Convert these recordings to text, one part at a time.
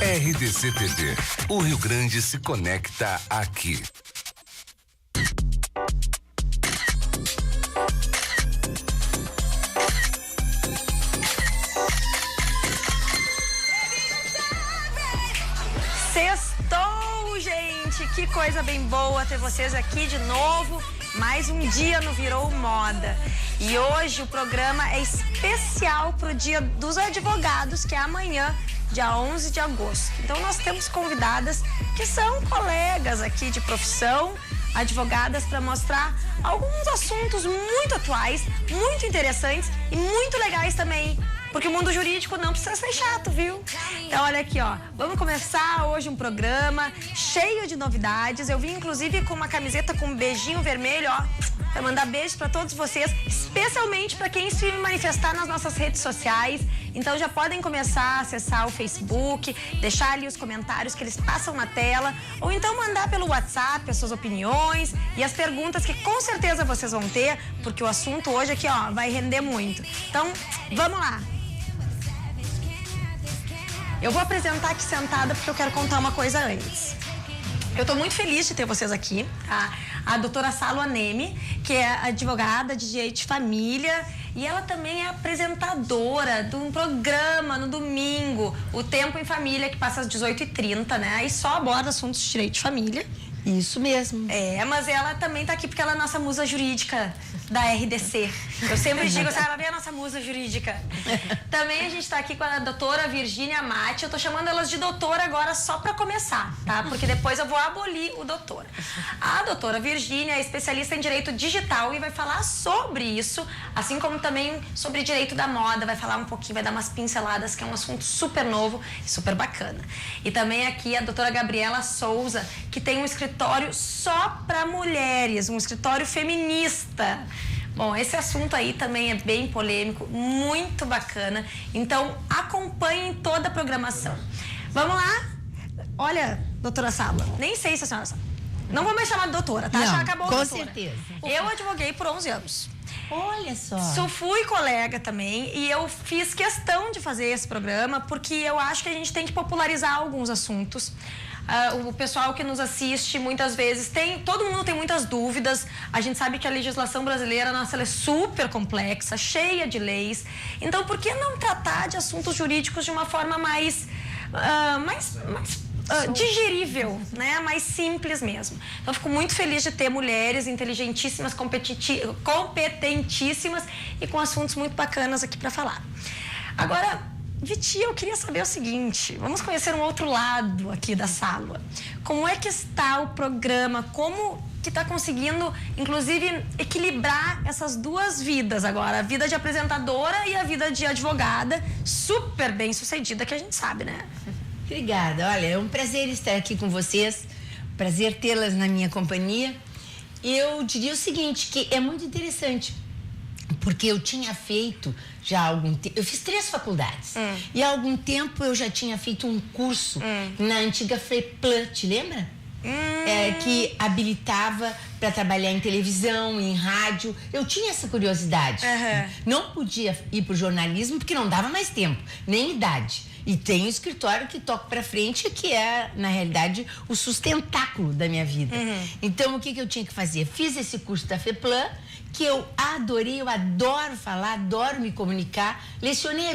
RDC TV. O Rio Grande se conecta aqui. Sextou, gente! Que coisa bem boa ter vocês aqui de novo. Mais um dia no Virou Moda. E hoje o programa é especial pro Dia dos Advogados, que é amanhã, dia 11 de agosto. Então nós temos convidadas que são colegas aqui de profissão, advogadas, para mostrar alguns assuntos muito atuais, muito interessantes e muito legais também. Porque o mundo jurídico não precisa ser chato, viu? Então, olha aqui, ó. Vamos começar hoje um programa cheio de novidades. Eu vim, inclusive, com uma camiseta com um beijinho vermelho, ó. Pra mandar beijos pra todos vocês, especialmente pra quem se manifestar nas nossas redes sociais. Então, já podem começar a acessar o Facebook, deixar ali os comentários que eles passam na tela. Ou então mandar pelo WhatsApp as suas opiniões e as perguntas que com certeza vocês vão ter. Porque o assunto hoje aqui, ó, vai render muito. Então, vamos lá. Eu vou apresentar aqui sentada porque eu quero contar uma coisa antes. Eu tô muito feliz de ter vocês aqui, tá? A doutora Salwa Neme, que é advogada de direito de família, e ela também é apresentadora de um programa no domingo, o Tempo em Família, que passa às 18h30, né? E só aborda assuntos de direito de família. Isso mesmo. É, mas ela também tá aqui porque ela é nossa musa jurídica da RDC. Eu sempre digo assim, ela é a nossa musa jurídica. Também a gente tá aqui com a doutora Virgínia Matti. Eu tô chamando elas de doutora agora só pra começar, tá? Porque depois eu vou abolir o doutor. A doutora Virgínia é especialista em direito digital e vai falar sobre isso, assim como também sobre direito da moda. Vai falar um pouquinho, vai dar umas pinceladas, que é um assunto super novo e super bacana. E também aqui a doutora Gabriela Souza, que tem um escritório só para mulheres, um escritório feminista. Bom, esse assunto aí também é bem polêmico, muito bacana. Então, acompanhem toda a programação. Vamos lá? Olha, doutora Salwa, nem sei se a senhora sabe. Não vou mais chamar de doutora, tá? Não, já acabou, com doutora. certeza. Eu advoguei por 11 anos. Olha só. Fui colega também e eu fiz questão de fazer esse programa porque eu acho que a gente tem que popularizar alguns assuntos. O pessoal que nos assiste muitas vezes todo mundo tem muitas dúvidas. A gente sabe que a legislação brasileira, nossa, ela é super complexa, cheia de leis. Então, por que não tratar de assuntos jurídicos de uma forma mais digerível, né? Mais simples mesmo. Então, eu fico muito feliz de ter mulheres inteligentíssimas, competentíssimas e com assuntos muito bacanas aqui para falar. Agora, Viti, eu queria saber o seguinte, vamos conhecer um outro lado aqui da Salwa. Como é que está o programa? Como que está conseguindo, inclusive, equilibrar essas duas vidas agora? A vida de apresentadora e a vida de advogada, super bem sucedida, que a gente sabe, né? Obrigada. Olha, é um prazer estar aqui com vocês, prazer tê-las na minha companhia. E eu diria o seguinte, que é muito interessante, porque eu tinha feito já há algum tempo, eu fiz 3 faculdades, e há algum tempo eu já tinha feito um curso na antiga FEPLAN, te lembra? Que habilitava para trabalhar em televisão, em rádio. Eu tinha essa curiosidade. Não podia ir para o jornalismo porque não dava mais tempo, nem idade. E tem um escritório que toca para frente, que é, na realidade, o sustentáculo da minha vida. Então, o que eu tinha que fazer? Fiz esse curso da FEPLAN, que eu adorei, eu adoro falar, adoro me comunicar. Lecionei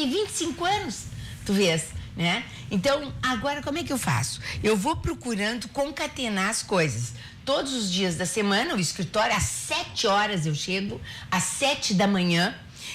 25 anos, tu vês, né? Então, agora como é que eu faço? Eu vou procurando concatenar as coisas. Todos os dias da semana, o escritório, às 7 horas eu chego, às 7 da manhã,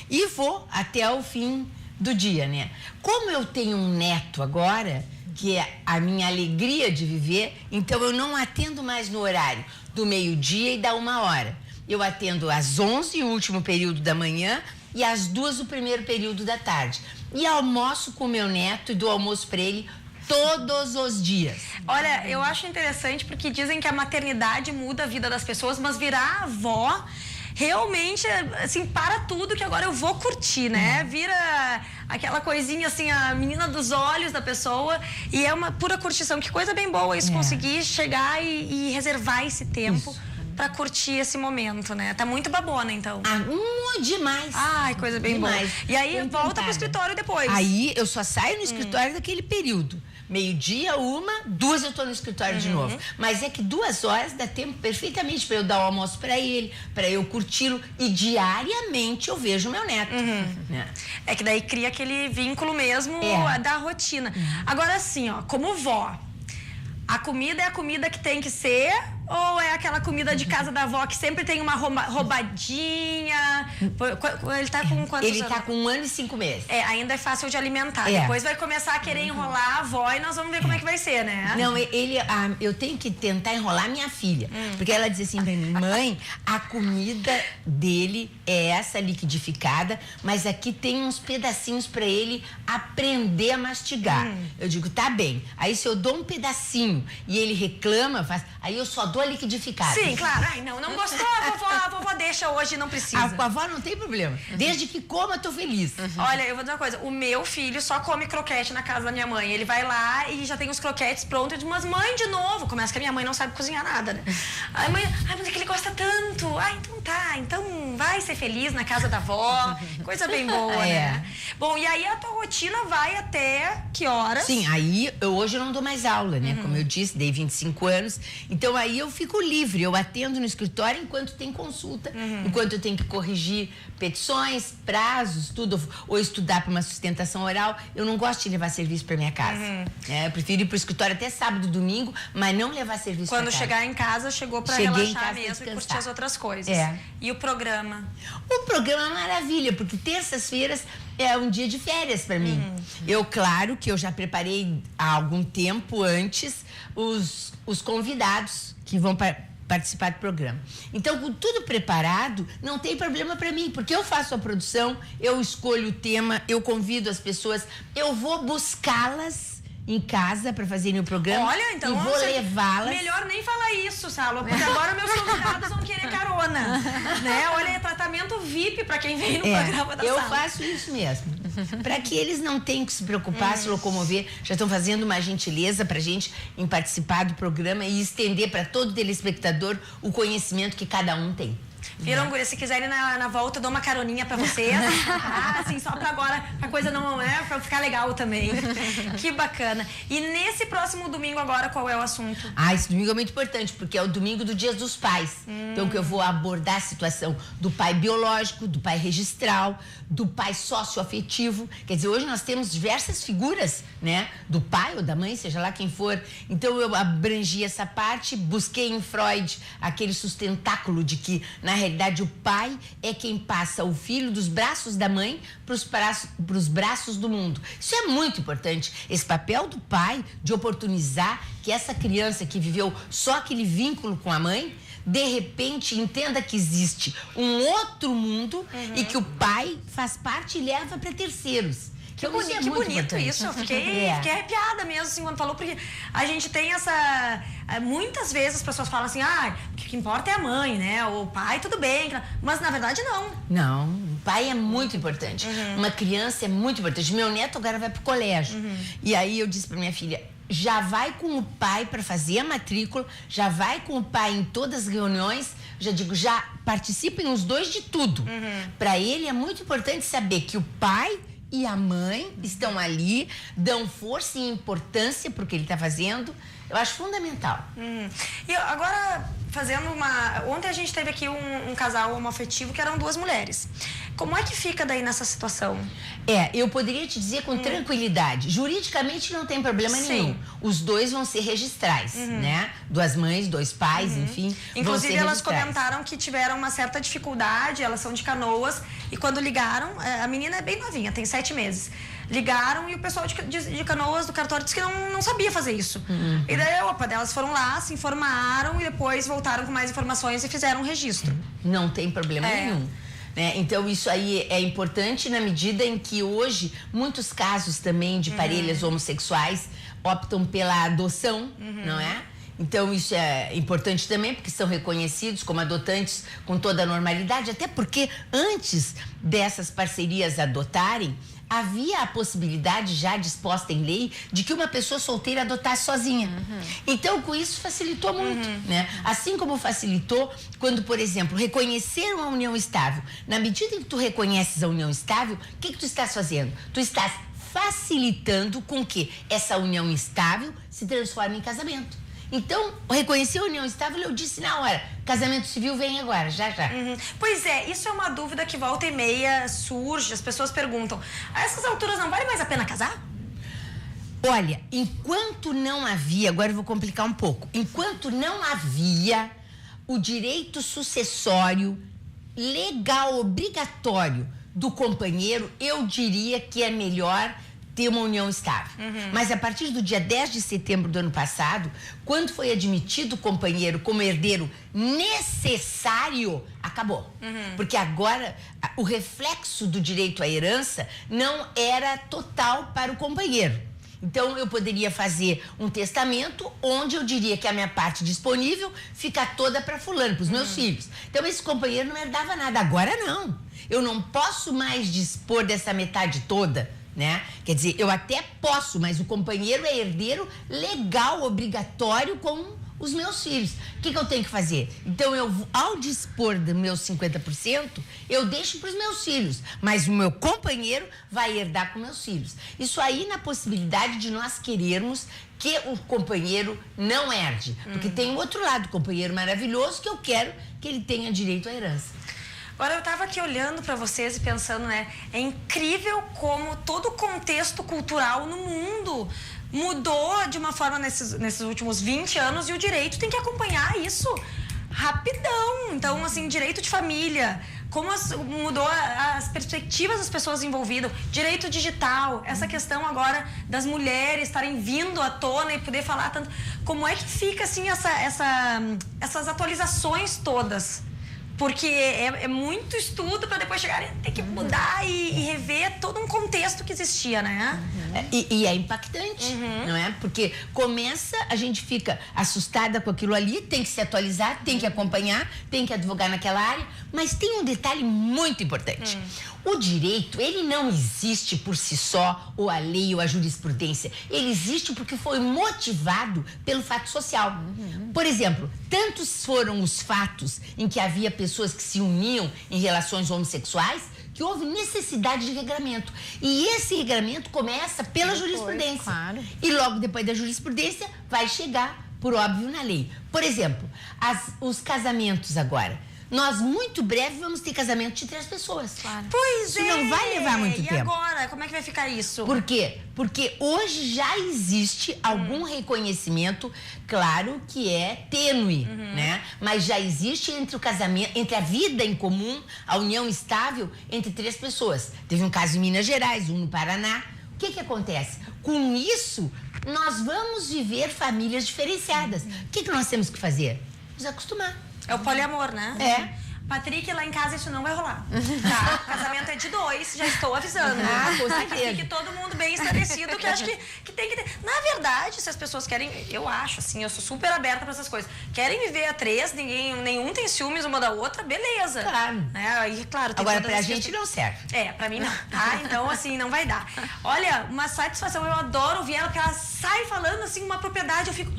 e vou até o fim do dia, né? Como eu tenho um neto agora, que é a minha alegria de viver, então eu não atendo mais no horário do meio-dia e da 1h. Eu atendo às 11, o último período da manhã, e às 2, o primeiro período da tarde. E almoço com o meu neto e dou almoço para ele todos os dias. Olha, eu acho interessante porque dizem que a maternidade muda a vida das pessoas, mas virar avó realmente, assim, para tudo que agora eu vou curtir, né? Vira aquela coisinha, assim, a menina dos olhos da pessoa e é uma pura curtição. Que coisa bem boa isso, conseguir chegar e reservar esse tempo pra curtir esse momento, né? Tá muito babona, então. Demais. Ai, coisa bem boa. E aí volta pro escritório depois. Aí eu só saio no escritório daquele período. Meio-dia, 2 eu tô no escritório de novo. Mas é que 2 horas dá tempo perfeitamente para eu dar o almoço para ele, para eu curti-lo. E diariamente eu vejo meu neto. Né? É que daí cria aquele vínculo mesmo da rotina. Agora assim, ó, como vó, a comida é a comida que tem que ser, ou é aquela comida de casa da avó que sempre tem uma roubadinha? Ele tá com quantos anos? Ele tá com 1 ano e 5 meses. Ainda é fácil de alimentar. Depois vai começar a querer enrolar a avó e nós vamos ver como é que vai ser, né? Não, eu tenho que tentar enrolar minha filha. Porque ela diz assim pra mim, mãe, a comida dele é essa liquidificada, mas aqui tem uns pedacinhos pra ele aprender a mastigar. Eu digo, tá bem. Aí se eu dou um pedacinho e ele reclama, aí eu só dou a liquidificada. Sim, claro. Ai, não gostou, a vovó deixa hoje, não precisa. Com a avó não tem problema. Desde que coma, eu tô feliz. Olha, eu vou dizer uma coisa. O meu filho só come croquete na casa da minha mãe. Ele vai lá e já tem os croquetes prontos. Eu digo, mas mãe, de novo. Começa que a minha mãe não sabe cozinhar nada, né? Aí mãe, mas é que ele gosta tanto. Então tá. Então vai ser feliz na casa da avó. Coisa bem boa, né? Bom, e aí a tua rotina vai até que horas? Sim, aí hoje eu não dou mais aula, né? Como eu disse, dei 25 anos. Então aí eu fico livre. Eu atendo no escritório enquanto tem consulta, enquanto eu tenho que corrigir petições, prazos, tudo, ou estudar para uma sustentação oral. Eu não gosto de levar serviço para minha casa. Eu prefiro ir para o escritório até sábado, domingo, mas não levar serviço para casa. Quando chegar em casa, chegou para relaxar mesmo e curtir as outras coisas. E o programa? O programa é uma maravilha, porque terças-feiras é um dia de férias para mim. Claro que eu já preparei há algum tempo antes os convidados que vão participar do programa. Então, com tudo preparado, não tem problema para mim, porque eu faço a produção, eu escolho o tema, eu convido as pessoas, eu vou buscá-las em casa para fazerem o programa. Olha, então e vou levá-las. Melhor nem falar isso, Salo, porque agora meus convidados vão querer carona, né? Olha, é tratamento VIP para quem vem no programa da Eu Salo. faço isso mesmo. Para que eles não tenham que se preocupar, se locomover, já estão fazendo uma gentileza pra gente em participar do programa e estender para todo telespectador o conhecimento que cada um tem. Viram, Guria? Se quiserem na volta, eu dou uma caroninha pra vocês. Assim, só pra agora, a coisa não é, pra ficar legal também. Que bacana. E nesse próximo domingo agora, qual é o assunto? Esse domingo é muito importante, porque é o domingo do Dia dos Pais. Então, que eu vou abordar a situação do pai biológico, do pai registral, do pai socioafetivo. Quer dizer, hoje nós temos diversas figuras, né? Do pai ou da mãe, seja lá quem for. Então, eu abrangi essa parte, busquei em Freud aquele sustentáculo de que, na realidade, o pai é quem passa o filho dos braços da mãe para os braços do mundo. Isso é muito importante. Esse papel do pai de oportunizar que essa criança que viveu só aquele vínculo com a mãe, de repente entenda que existe um outro mundo e que o pai faz parte e leva para terceiros. Que bonito isso. Eu fiquei arrepiada mesmo, assim, quando falou, porque a gente tem essa... Muitas vezes as pessoas falam assim, o que importa é a mãe, né? O pai, tudo bem. Mas, na verdade, não. Não, o pai é muito importante. Uma criança é muito importante. Meu neto agora vai pro colégio. E aí eu disse pra minha filha, já vai com o pai para fazer a matrícula, já vai com o pai em todas as reuniões, já digo, já participem os dois de tudo. Para ele é muito importante saber que o pai e a mãe estão ali, dão força e importância para o que ele está fazendo. Eu acho fundamental. E agora, fazendo uma... Ontem a gente teve aqui um casal homoafetivo que eram 2 mulheres. Como é que fica daí nessa situação? Eu poderia te dizer com tranquilidade. Juridicamente não tem problema nenhum. Os 2 vão ser registrais, né? 2 mães, 2 pais, enfim. Inclusive, elas comentaram que tiveram uma certa dificuldade, elas são de Canoas, e quando ligaram, a menina é bem novinha, tem 7 meses. Ligaram e o pessoal de Canoas, do cartório, disse que não sabia fazer isso. E daí, elas foram lá, se informaram e depois voltaram com mais informações e fizeram um registro. Não tem problema nenhum. Né? Então, isso aí é importante na medida em que hoje muitos casos também de parelhas homossexuais optam pela adoção, não é? Então, isso é importante também, porque são reconhecidos como adotantes com toda a normalidade, até porque antes dessas parcerias adotarem, havia a possibilidade já disposta em lei de que uma pessoa solteira adotasse sozinha. Então, com isso, facilitou muito, né? Assim como facilitou quando, por exemplo, reconheceram a união estável. Na medida em que tu reconheces a união estável, o que tu estás fazendo? Tu estás facilitando com que essa união estável se transforme em casamento. Então, reconhecer a união estável, eu disse na hora, casamento civil vem agora, já. Pois é, isso é uma dúvida que volta e meia surge, as pessoas perguntam, a essas alturas não vale mais a pena casar? Olha, enquanto não havia, agora eu vou complicar um pouco, enquanto não havia o direito sucessório legal, obrigatório do companheiro, eu diria que é melhor ter uma união estável. Mas a partir do dia 10 de setembro do ano passado, quando foi admitido o companheiro como herdeiro necessário, acabou. Porque agora o reflexo do direito à herança não era total para o companheiro. Então, eu poderia fazer um testamento onde eu diria que a minha parte disponível fica toda para fulano, para os meus filhos. Então, esse companheiro não herdava nada. Agora, não. Eu não posso mais dispor dessa metade toda, né? Quer dizer, eu até posso, mas o companheiro é herdeiro legal, obrigatório com os meus filhos. O que eu tenho que fazer? Então, ao dispor dos meus 50%, eu deixo para os meus filhos, mas o meu companheiro vai herdar com meus filhos. Isso aí na possibilidade de nós querermos que o companheiro não herde. Porque tem o outro lado, o companheiro maravilhoso, que eu quero que ele tenha direito à herança. Agora, eu estava aqui olhando para vocês e pensando, né? É incrível como todo o contexto cultural no mundo mudou de uma forma nesses últimos 20 anos e o direito tem que acompanhar isso rapidão. Então, assim, direito de família, como mudou as perspectivas das pessoas envolvidas, direito digital, essa questão agora das mulheres estarem vindo à tona e poder falar tanto. Como é que fica, assim, essas atualizações todas? Porque é muito estudo para depois chegar e ter que mudar e rever todo um contexto que existia, né? E é impactante, não é? Porque a gente fica assustada com aquilo ali, tem que se atualizar, tem que acompanhar, tem que advogar naquela área, mas tem um detalhe muito importante. O direito, ele não existe por si só, ou a lei ou a jurisprudência. Ele existe porque foi motivado pelo fato social. Por exemplo, tantos foram os fatos em que havia pessoas que se uniam em relações homossexuais que houve necessidade de regramento. E esse regramento começa pela jurisprudência. Claro. E logo depois da jurisprudência vai chegar, por óbvio, na lei. Por exemplo, os casamentos agora. Nós, muito breve, vamos ter casamento de 3 pessoas. Claro. Pois isso não vai levar muito tempo. E agora? Como é que vai ficar isso? Por quê? Porque hoje já existe algum reconhecimento, claro que é tênue, né? Mas já existe entre o casamento, entre a vida em comum, a união estável entre 3 pessoas. Teve um caso em Minas Gerais, um no Paraná. O que acontece? Com isso, nós vamos viver famílias diferenciadas. O que nós temos que fazer? Nos acostumar. É o poliamor, né? É. Patrick, lá em casa isso não vai rolar. Tá? O casamento é de 2, já estou avisando. Com certeza. Fique todo mundo bem estabelecido, que eu acho que tem que ter. Na verdade, se as pessoas querem, eu acho, assim, eu sou super aberta para essas coisas. Querem viver a 3, nenhum tem ciúmes uma da outra, beleza. Claro. E, claro, tem agora, todas pra as gente não serve. pra mim não, tá? Então, assim, não vai dar. Olha, uma satisfação, eu adoro ouvir ela, porque ela sai falando, assim, uma propriedade, eu fico...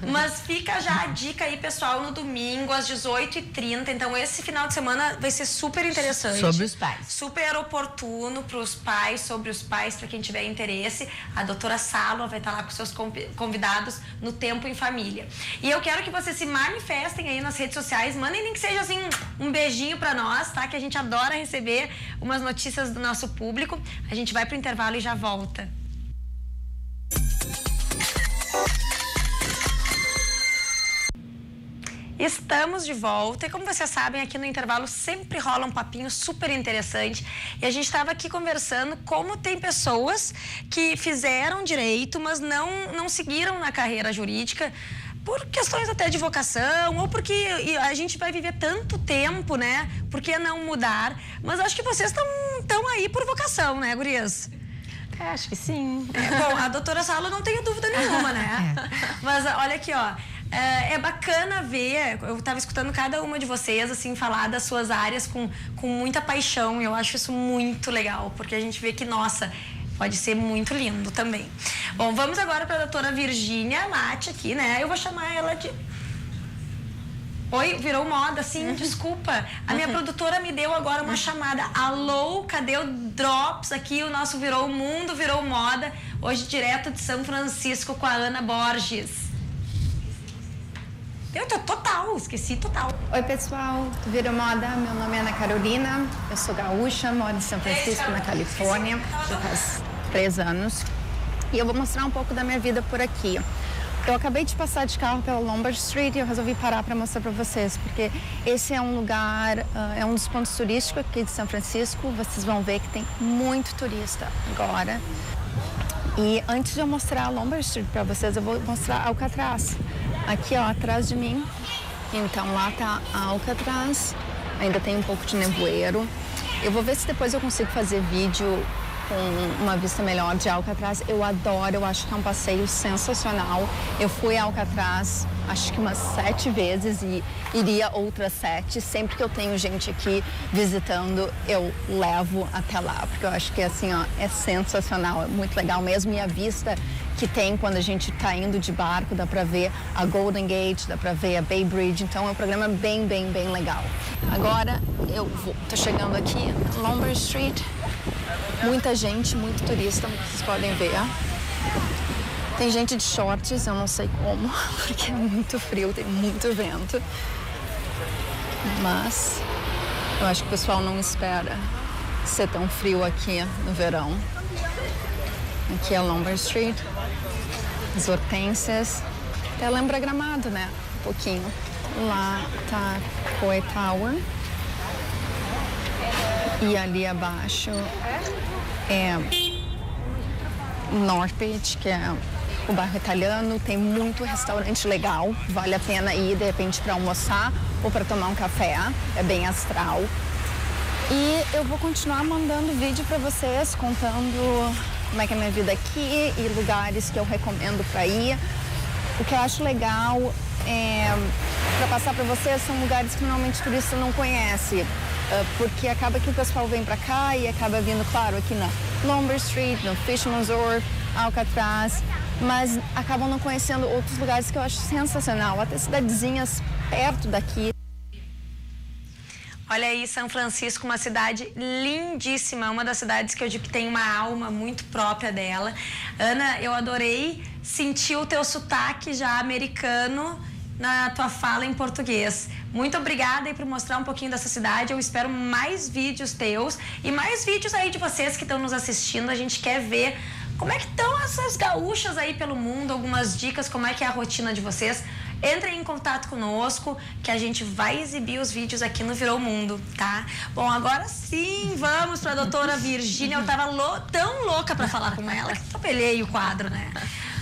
Mas fica já a dica aí, pessoal, no domingo, às 18h30. Então, esse final de semana vai ser super interessante. Sobre os pais. Super oportuno para os pais, sobre os pais, para quem tiver interesse. A doutora Salo vai estar lá com seus convidados no Tempo em Família. E eu quero que vocês se manifestem aí nas redes sociais. Mandem nem que seja, assim, um beijinho para nós, tá? Que a gente adora receber umas notícias do nosso público. A gente vai pro intervalo e já volta. Estamos de volta e, como vocês sabem, aqui no intervalo sempre rola um papinho super interessante e a gente estava aqui conversando como tem pessoas que fizeram direito, mas não seguiram na carreira jurídica por questões até de vocação ou porque a gente vai viver tanto tempo, né? Por que não mudar? Mas acho que vocês estão aí por vocação, né, gurias? Acho que sim. Bom, a doutora Salo não tenho dúvida nenhuma, né? Mas olha aqui, ó. É bacana ver, eu estava escutando cada uma de vocês, assim, falar das suas áreas com muita paixão. Eu acho isso muito legal, porque a gente vê que, nossa, pode ser muito lindo também. Bom, vamos agora para a doutora Virgínia Latti aqui, né? Eu vou chamar ela de... Oi, virou moda, sim, desculpa. A minha produtora me deu agora uma chamada. Alô, cadê o Drops aqui? O nosso Virou Mundo, Virou Moda. Hoje, direto de São Francisco com a Ana Borges. Eu tô total, esqueci total. Oi, pessoal do Virou Moda. Meu nome é Ana Carolina. Eu sou gaúcha, moro em São Francisco, na Califórnia, já faz 3 anos. E eu vou mostrar um pouco da minha vida por aqui. Eu acabei de passar de carro pela Lombard Street e eu resolvi parar para mostrar para vocês, porque esse é um lugar, é um dos pontos turísticos aqui de São Francisco. Vocês vão ver que tem muito turista agora. E antes de eu mostrar a Lombard Street para vocês, eu vou mostrar Alcatraz. Aqui, ó, atrás de mim. Então, lá tá Alcatraz. Ainda tem um pouco de nevoeiro. Eu vou ver se depois eu consigo fazer vídeo com uma vista melhor de Alcatraz. Eu adoro, eu acho que é um passeio sensacional. Eu fui a Alcatraz, acho que umas 7 vezes e iria outras 7. Sempre que eu tenho gente aqui visitando, eu levo até lá, porque eu acho que assim, ó, é sensacional, é muito legal mesmo. E a vista que tem quando a gente está indo de barco, dá para ver a Golden Gate, dá para ver a Bay Bridge, então é um programa bem legal. Agora eu tô chegando aqui na Lombard Street. Muita gente, muito turista, como vocês podem ver. Tem gente de shorts, eu não sei como, porque é muito frio, tem muito vento. Mas eu acho que o pessoal não espera ser tão frio aqui no verão. Aqui é Lombard Street, as hortênsias. Até lembra Gramado, né? Um pouquinho. Lá tá Coe Tower. E ali abaixo é North Beach, que é o bairro italiano. Tem muito restaurante legal, vale a pena ir de repente para almoçar ou para tomar um café, é bem astral. E eu vou continuar mandando vídeo para vocês, contando como é que é a minha vida aqui e lugares que eu recomendo para ir. O que eu acho legal para passar para vocês são lugares que normalmente o turista não conhece. Porque acaba que o pessoal vem para cá e acaba vindo, claro, aqui na Lombard Street, no Fisherman's Wharf, Alcatraz, mas acabam não conhecendo outros lugares que eu acho sensacional, até cidadezinhas perto daqui. Olha aí, São Francisco, uma cidade lindíssima, uma das cidades que eu digo que tem uma alma muito própria dela. Ana, eu adorei sentir o teu sotaque já americano na tua fala em português. Muito obrigada aí por mostrar um pouquinho dessa cidade. Eu espero mais vídeos teus e mais vídeos aí de vocês que estão nos assistindo. A gente quer ver como é que estão essas gaúchas aí pelo mundo, algumas dicas, como é que é a rotina de vocês. Entrem em contato conosco que a gente vai exibir os vídeos aqui no Virou Mundo, tá? Bom, agora sim, vamos para a doutora Virgínia. Eu tava tão louca para falar com ela que atropelei o quadro, né?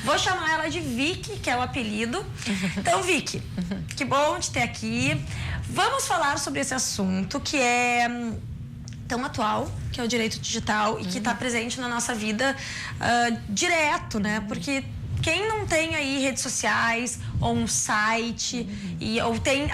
Vou chamar ela de Vicky, que é o apelido. Então, Vicky, que bom te ter aqui. Vamos falar sobre esse assunto que é tão atual, que é o direito digital e que está presente na nossa vida direto, né? Porque quem não tem aí redes sociais ou um site ou tem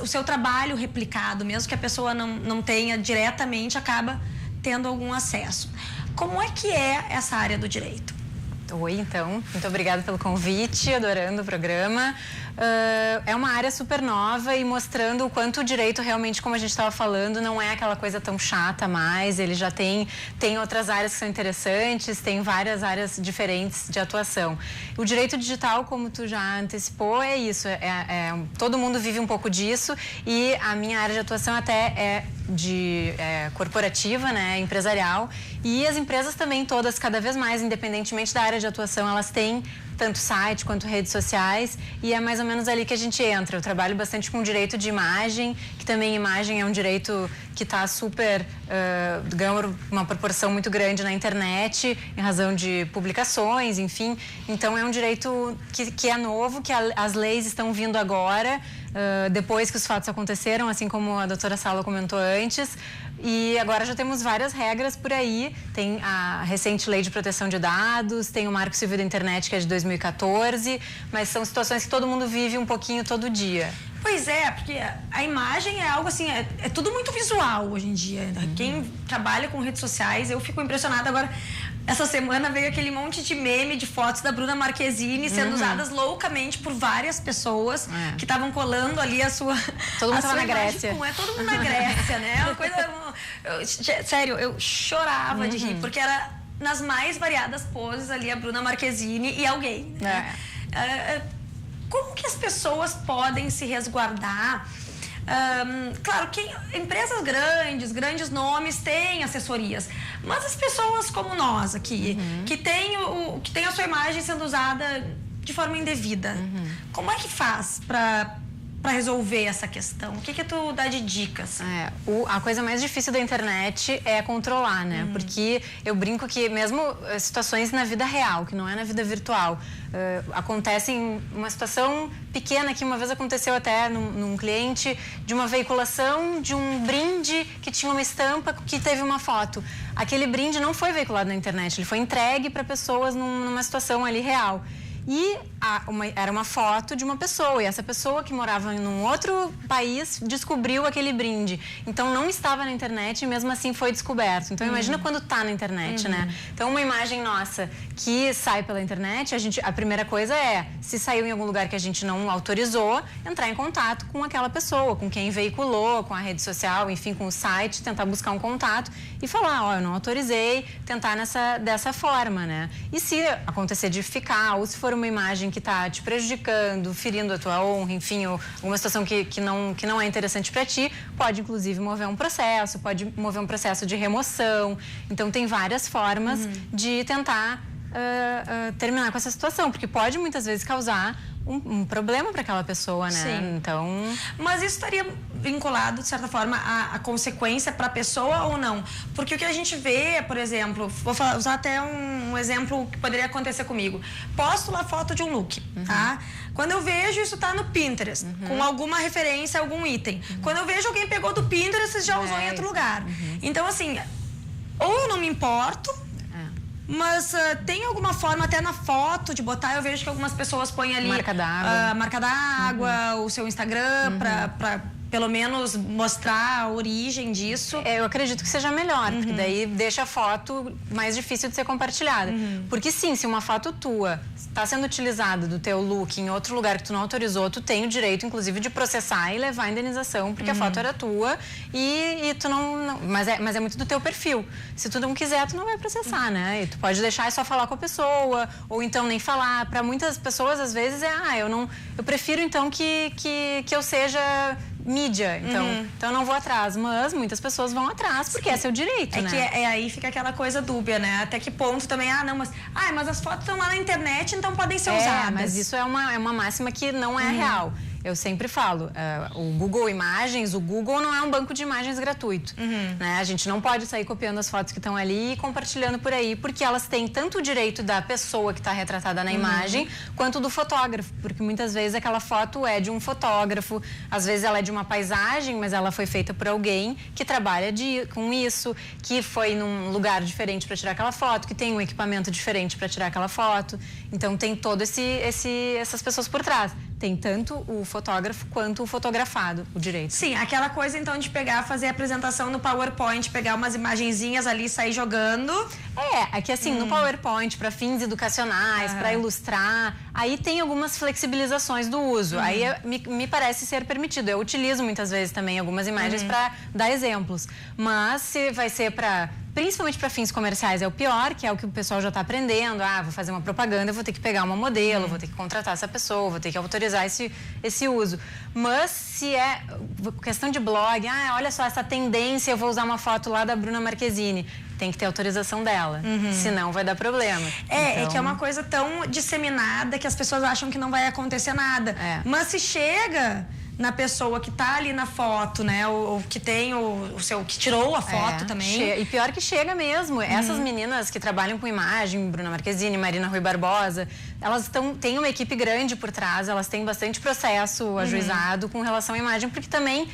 o seu trabalho replicado, mesmo que a pessoa não tenha diretamente, acaba tendo algum acesso. Como é que é essa área do direito? Oi, então, muito obrigada pelo convite, adorando o programa. É uma área super nova e mostrando o quanto o direito realmente, como a gente estava falando, não é aquela coisa tão chata mais. Ele já tem outras áreas que são interessantes, tem várias áreas diferentes de atuação. O direito digital, como tu já antecipou, é isso. Todo mundo vive um pouco disso e a minha área de atuação até é corporativa, né, empresarial. E as empresas também todas, cada vez mais, independentemente da área de atuação, elas têm tanto site quanto redes sociais e é mais ou menos ali que a gente entra. Eu trabalho bastante com direito de imagem, que também imagem é um direito que está super, ganha uma proporção muito grande na internet, em razão de publicações, enfim. Então é um direito que é novo, que as leis estão vindo agora, depois que os fatos aconteceram, assim como a doutora Salo comentou antes. E agora já temos várias regras por aí. Tem a recente Lei de Proteção de Dados, tem o Marco Civil da Internet, que é de 2014, mas são situações que todo mundo vive um pouquinho todo dia. Pois é, porque a imagem é algo assim, é tudo muito visual hoje em dia. Quem trabalha com redes sociais, eu fico impressionada agora. Essa semana veio aquele monte de meme de fotos da Bruna Marquezine sendo usadas loucamente por várias pessoas que estavam colando ali a sua... Todo mundo estava na Grécia. Todo mundo na Grécia, né? Uma coisa... sério, eu chorava de rir, porque era nas mais variadas poses ali a Bruna Marquezine e alguém, né? Como que as pessoas podem se resguardar? Claro, empresas grandes nomes têm assessorias, mas as pessoas como nós aqui, que tem a sua imagem sendo usada de forma indevida, como é que faz para resolver essa questão? O que tu dá de dicas? A coisa mais difícil da internet é controlar, né? Porque eu brinco que mesmo situações na vida real, que não é na vida virtual, acontecem uma situação pequena que uma vez aconteceu até num cliente, de uma veiculação de um brinde que tinha uma estampa que teve uma foto. Aquele brinde não foi veiculado na internet, ele foi entregue para pessoas numa situação ali real. E era uma foto de uma pessoa, e essa pessoa que morava em um outro país descobriu aquele brinde. Então não estava na internet e mesmo assim foi descoberto. Então imagina quando está na internet, né? Então uma imagem nossa que sai pela internet, a primeira coisa é, se saiu em algum lugar que a gente não autorizou, entrar em contato com aquela pessoa, com quem veiculou, com a rede social, enfim, com o site, tentar buscar um contato e falar, eu não autorizei, tentar dessa forma, né? E se acontecer de ficar, ou se for uma imagem que está te prejudicando, ferindo a tua honra, enfim, ou uma situação que não é interessante para ti, pode inclusive mover um processo, pode mover um processo de remoção. Então tem várias formas de tentar terminar com essa situação, porque pode muitas vezes causar um problema para aquela pessoa, né? Sim. Então... Mas isso estaria vinculado, de certa forma, à consequência para a pessoa ou não? Porque o que a gente vê, por exemplo, vou usar até um exemplo que poderia acontecer comigo. Posto lá foto de um look, tá? Quando eu vejo, isso tá no Pinterest, com alguma referência, algum item. Quando eu vejo alguém pegou do Pinterest e já usou em outro lugar. Então, assim, ou eu não me importo, mas tem alguma forma, até na foto, de botar, eu vejo que algumas pessoas põem ali... Marca d'água, o seu Instagram, pra pelo menos mostrar a origem disso. Eu acredito que seja melhor, porque daí deixa a foto mais difícil de ser compartilhada. Porque sim, se uma foto tua está sendo utilizada do teu look em outro lugar que tu não autorizou, tu tem o direito, inclusive, de processar e levar a indenização, porque a foto era tua e tu não... Mas é muito do teu perfil. Se tu não quiser, tu não vai processar, né? E tu pode deixar e só falar com a pessoa, ou então nem falar. Para muitas pessoas, às vezes, eu prefiro, então, que eu seja... mídia, então eu não vou atrás, mas muitas pessoas vão atrás porque é seu direito, né? Que aí fica aquela coisa dúbia, né? Até que ponto também, mas as fotos estão lá na internet, então podem ser usadas. Mas isso é uma máxima que não é real. Eu sempre falo, o Google Imagens, o Google não é um banco de imagens gratuito, né? A gente não pode sair copiando as fotos que estão ali e compartilhando por aí, porque elas têm tanto o direito da pessoa que está retratada na imagem, quanto do fotógrafo, porque muitas vezes aquela foto é de um fotógrafo, às vezes ela é de uma paisagem, mas ela foi feita por alguém que trabalha com isso, que foi num lugar diferente para tirar aquela foto, que tem um equipamento diferente para tirar aquela foto. Então tem todo essas pessoas por trás. Tem tanto o fotógrafo quanto o fotografado, o direito. Sim, aquela coisa então de fazer a apresentação no PowerPoint, pegar umas imagenzinhas ali e sair jogando. É que assim, no PowerPoint, para fins educacionais, para ilustrar, aí tem algumas flexibilizações do uso. Aí me parece ser permitido. Eu utilizo muitas vezes também algumas imagens para dar exemplos. Mas se vai ser principalmente para fins comerciais é o pior, que é o que o pessoal já está aprendendo. Vou fazer uma propaganda, eu vou ter que pegar uma modelo, vou ter que contratar essa pessoa, vou ter que autorizar esse uso. Mas se é questão de blog, olha só, essa tendência, eu vou usar uma foto lá da Bruna Marquezine. Tem que ter autorização dela, senão vai dar problema. É que é uma coisa tão disseminada que as pessoas acham que não vai acontecer nada. Mas se chega na pessoa que tá ali na foto, né? Ou que tem que tirou a foto também. E pior que chega mesmo. Essas meninas que trabalham com imagem, Bruna Marquezine, Marina Rui Barbosa, elas têm uma equipe grande por trás, elas têm bastante processo ajuizado com relação à imagem, porque também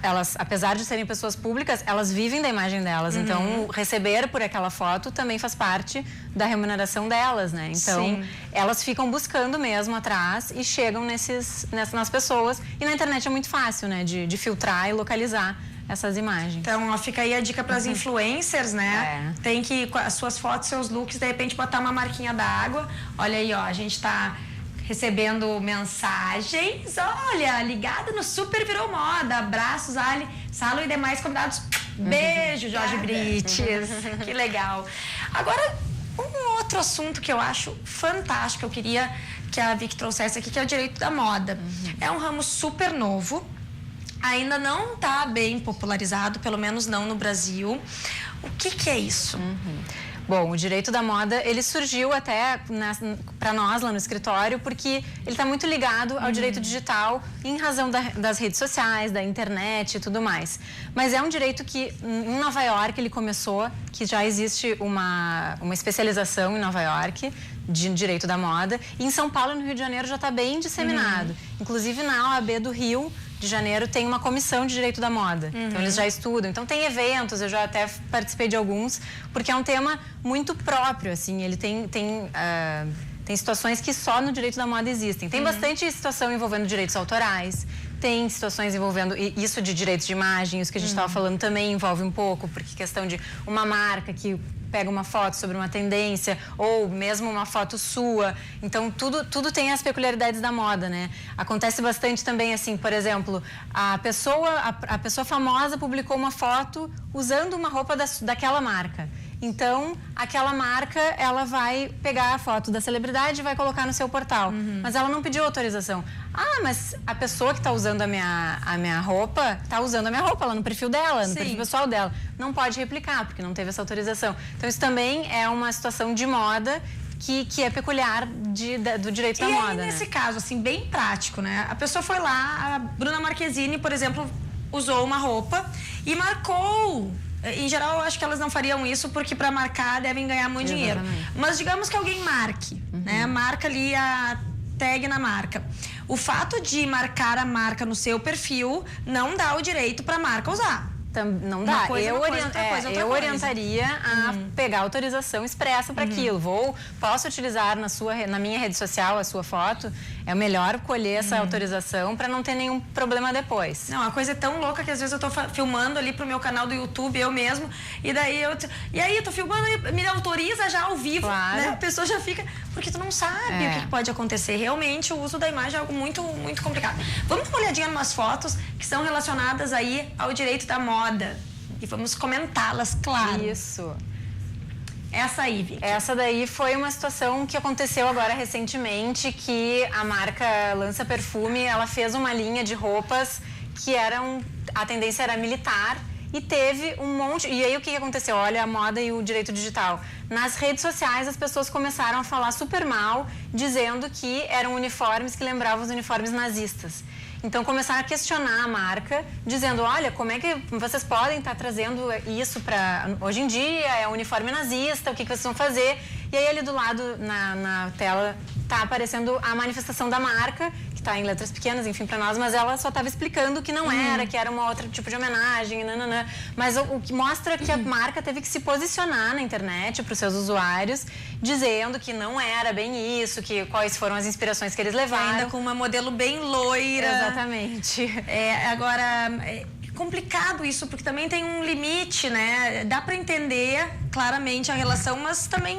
elas, apesar de serem pessoas públicas, elas vivem da imagem delas. Então, receber por aquela foto também faz parte da remuneração delas, né? Então, elas ficam buscando mesmo atrás e chegam nas pessoas. E na internet é muito fácil, né? De filtrar e localizar essas imagens. Então, ó, fica aí a dica para as influencers, né? Tem que, com as suas fotos, seus looks, de repente botar uma marquinha d'água. Olha aí, ó, a gente tá recebendo mensagens. Olha, ligada no Super Virou Moda. Abraços, Ali, Salo e demais convidados. Beijo, Jorge Brites. Que legal. Agora, um outro assunto que eu acho fantástico, eu queria que a Vicky trouxesse aqui, que é o direito da moda. É um ramo super novo. Ainda não está bem popularizado, pelo menos não no Brasil. O que é isso? Bom, o direito da moda, ele surgiu até para nós lá no escritório, porque ele está muito ligado ao direito digital em razão das redes sociais, da internet e tudo mais. Mas é um direito que em Nova York ele começou, que já existe uma especialização em Nova York de direito da moda. E em São Paulo e no Rio de Janeiro já está bem disseminado. Inclusive na OAB do Rio de Janeiro tem uma comissão de direito da moda. Então eles já estudam. Então tem eventos, eu já até participei de alguns, porque é um tema muito próprio, assim. Ele tem situações que só no direito da moda existem. Tem bastante situação envolvendo direitos autorais, tem situações envolvendo isso de direitos de imagem, isso que a gente estava falando também envolve um pouco, porque questão de uma marca que pega uma foto sobre uma tendência ou mesmo uma foto sua. Então, tudo tem as peculiaridades da moda, né? Acontece bastante também, assim, por exemplo, a pessoa famosa publicou uma foto usando uma roupa daquela marca. Então, aquela marca, ela vai pegar a foto da celebridade e vai colocar no seu portal. Mas ela não pediu autorização. Ah, mas a pessoa que está usando a minha roupa, está usando a minha roupa lá no perfil dela, no perfil pessoal dela. Não pode replicar, porque não teve essa autorização. Então, isso também é uma situação de moda que é peculiar do direito da moda, né? Nesse caso, assim, bem prático, né? A pessoa foi lá, a Bruna Marquezine, por exemplo, usou uma roupa e marcou. Em geral, eu acho que elas não fariam isso porque para marcar devem ganhar muito dinheiro. Mas digamos que alguém marque, né? Marca ali a tag na marca. O fato de marcar a marca no seu perfil não dá o direito para a marca usar. Não dá. Eu orientaria a pegar autorização expressa para aquilo. Posso utilizar na minha rede social a sua foto? É melhor colher essa autorização para não ter nenhum problema depois. Não, a coisa é tão louca que às vezes eu tô filmando ali pro meu canal do YouTube, eu mesmo, e daí eu tô filmando e me autoriza já ao vivo, né? A pessoa já fica, porque tu não sabe o que pode acontecer. Realmente, o uso da imagem é algo muito, muito complicado. Vamos dar uma olhadinha em umas fotos que são relacionadas aí ao direito da moda. E vamos comentá-las, claro. Isso. Essa aí, Vicky. Essa daí foi uma situação que aconteceu agora recentemente, que a marca Lança Perfume, ela fez uma linha de roupas que a tendência era militar e teve um monte... E aí o que aconteceu? Olha a moda e o direito digital. Nas redes sociais as pessoas começaram a falar super mal, dizendo que eram uniformes que lembravam os uniformes nazistas. Então começaram a questionar a marca, dizendo, olha, como é que vocês podem estar trazendo isso para... Hoje em dia é um uniforme nazista, o que vocês vão fazer? E aí ali do lado, na tela, tá aparecendo a manifestação da marca, que tá em letras pequenas, enfim, para nós, mas ela só estava explicando que não era, que era uma outra tipo de homenagem, nananã. Mas o que mostra que a marca teve que se posicionar na internet para os seus usuários, dizendo que não era bem isso, que quais foram as inspirações que eles levaram. Ainda com uma modelo bem loira. Exatamente. Agora, é complicado isso, porque também tem um limite, né? Dá para entender claramente a relação, mas também...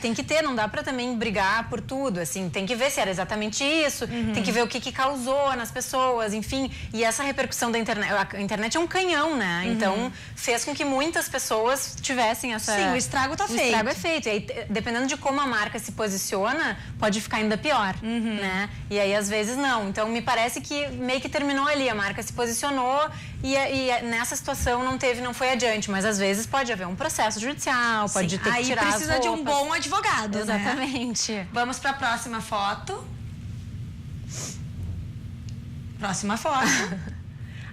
tem que ter, não dá pra também brigar por tudo, assim, tem que ver se era exatamente isso, tem que ver o que causou nas pessoas, enfim, e essa repercussão da internet, a internet é um canhão, né? Então, fez com que muitas pessoas tivessem essa... Sim, o estrago tá feito. O estrago é feito, e aí, dependendo de como a marca se posiciona, pode ficar ainda pior, né? E aí, às vezes, não. Então, me parece que meio que terminou ali, a marca se posicionou e nessa situação não foi adiante, mas às vezes pode haver um processo judicial, pode ter que tirar as roupas. Aí precisa de um bom advogado, exatamente. Né? Vamos para a próxima foto. Próxima foto.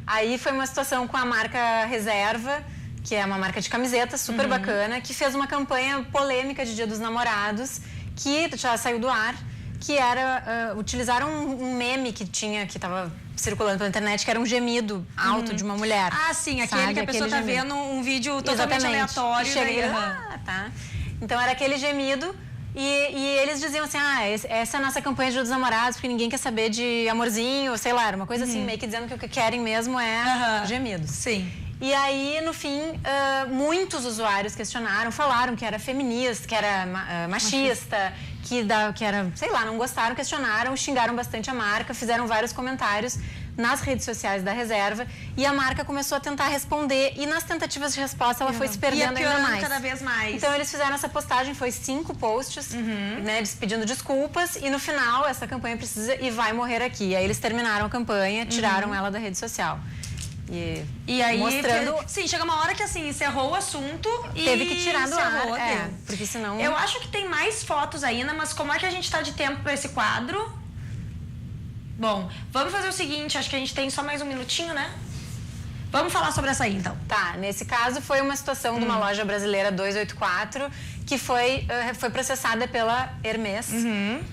Aí foi uma situação com a marca Reserva, que é uma marca de camiseta super bacana, que fez uma campanha polêmica de Dia dos Namorados, que já saiu do ar, que era utilizaram um meme que estava circulando pela internet, que era um gemido alto de uma mulher. Ah, sim, aquele que a pessoa tá vendo um vídeo totalmente aleatório. Tá. Então era aquele gemido e eles diziam assim, essa é a nossa campanha de Dia dos Namorados, porque ninguém quer saber de amorzinho, sei lá, era uma coisa assim, meio que dizendo que o que querem mesmo é gemidos. Sim. E aí, no fim, muitos usuários questionaram, falaram que era feminista, que era machista, que era, sei lá, não gostaram, questionaram, xingaram bastante a marca, fizeram vários comentários nas redes sociais da reserva e a marca começou a tentar responder e nas tentativas de resposta ela foi se perdendo ainda mais. Cada vez mais. Então eles fizeram essa postagem, foi 5 posts, né, eles pedindo desculpas e no final essa campanha precisa e vai morrer aqui. Aí eles terminaram a campanha, tiraram ela da rede social. E aí, mostrando... sim, chega uma hora que assim, encerrou o assunto e teve que tirar do ar, porque senão... Eu acho que tem mais fotos ainda, mas como é que a gente tá de tempo para esse quadro? Bom, vamos fazer o seguinte, acho que a gente tem só mais um minutinho, né? Vamos falar sobre essa aí, então. Tá, nesse caso foi uma situação de uma loja brasileira 284 que foi processada pela Hermès,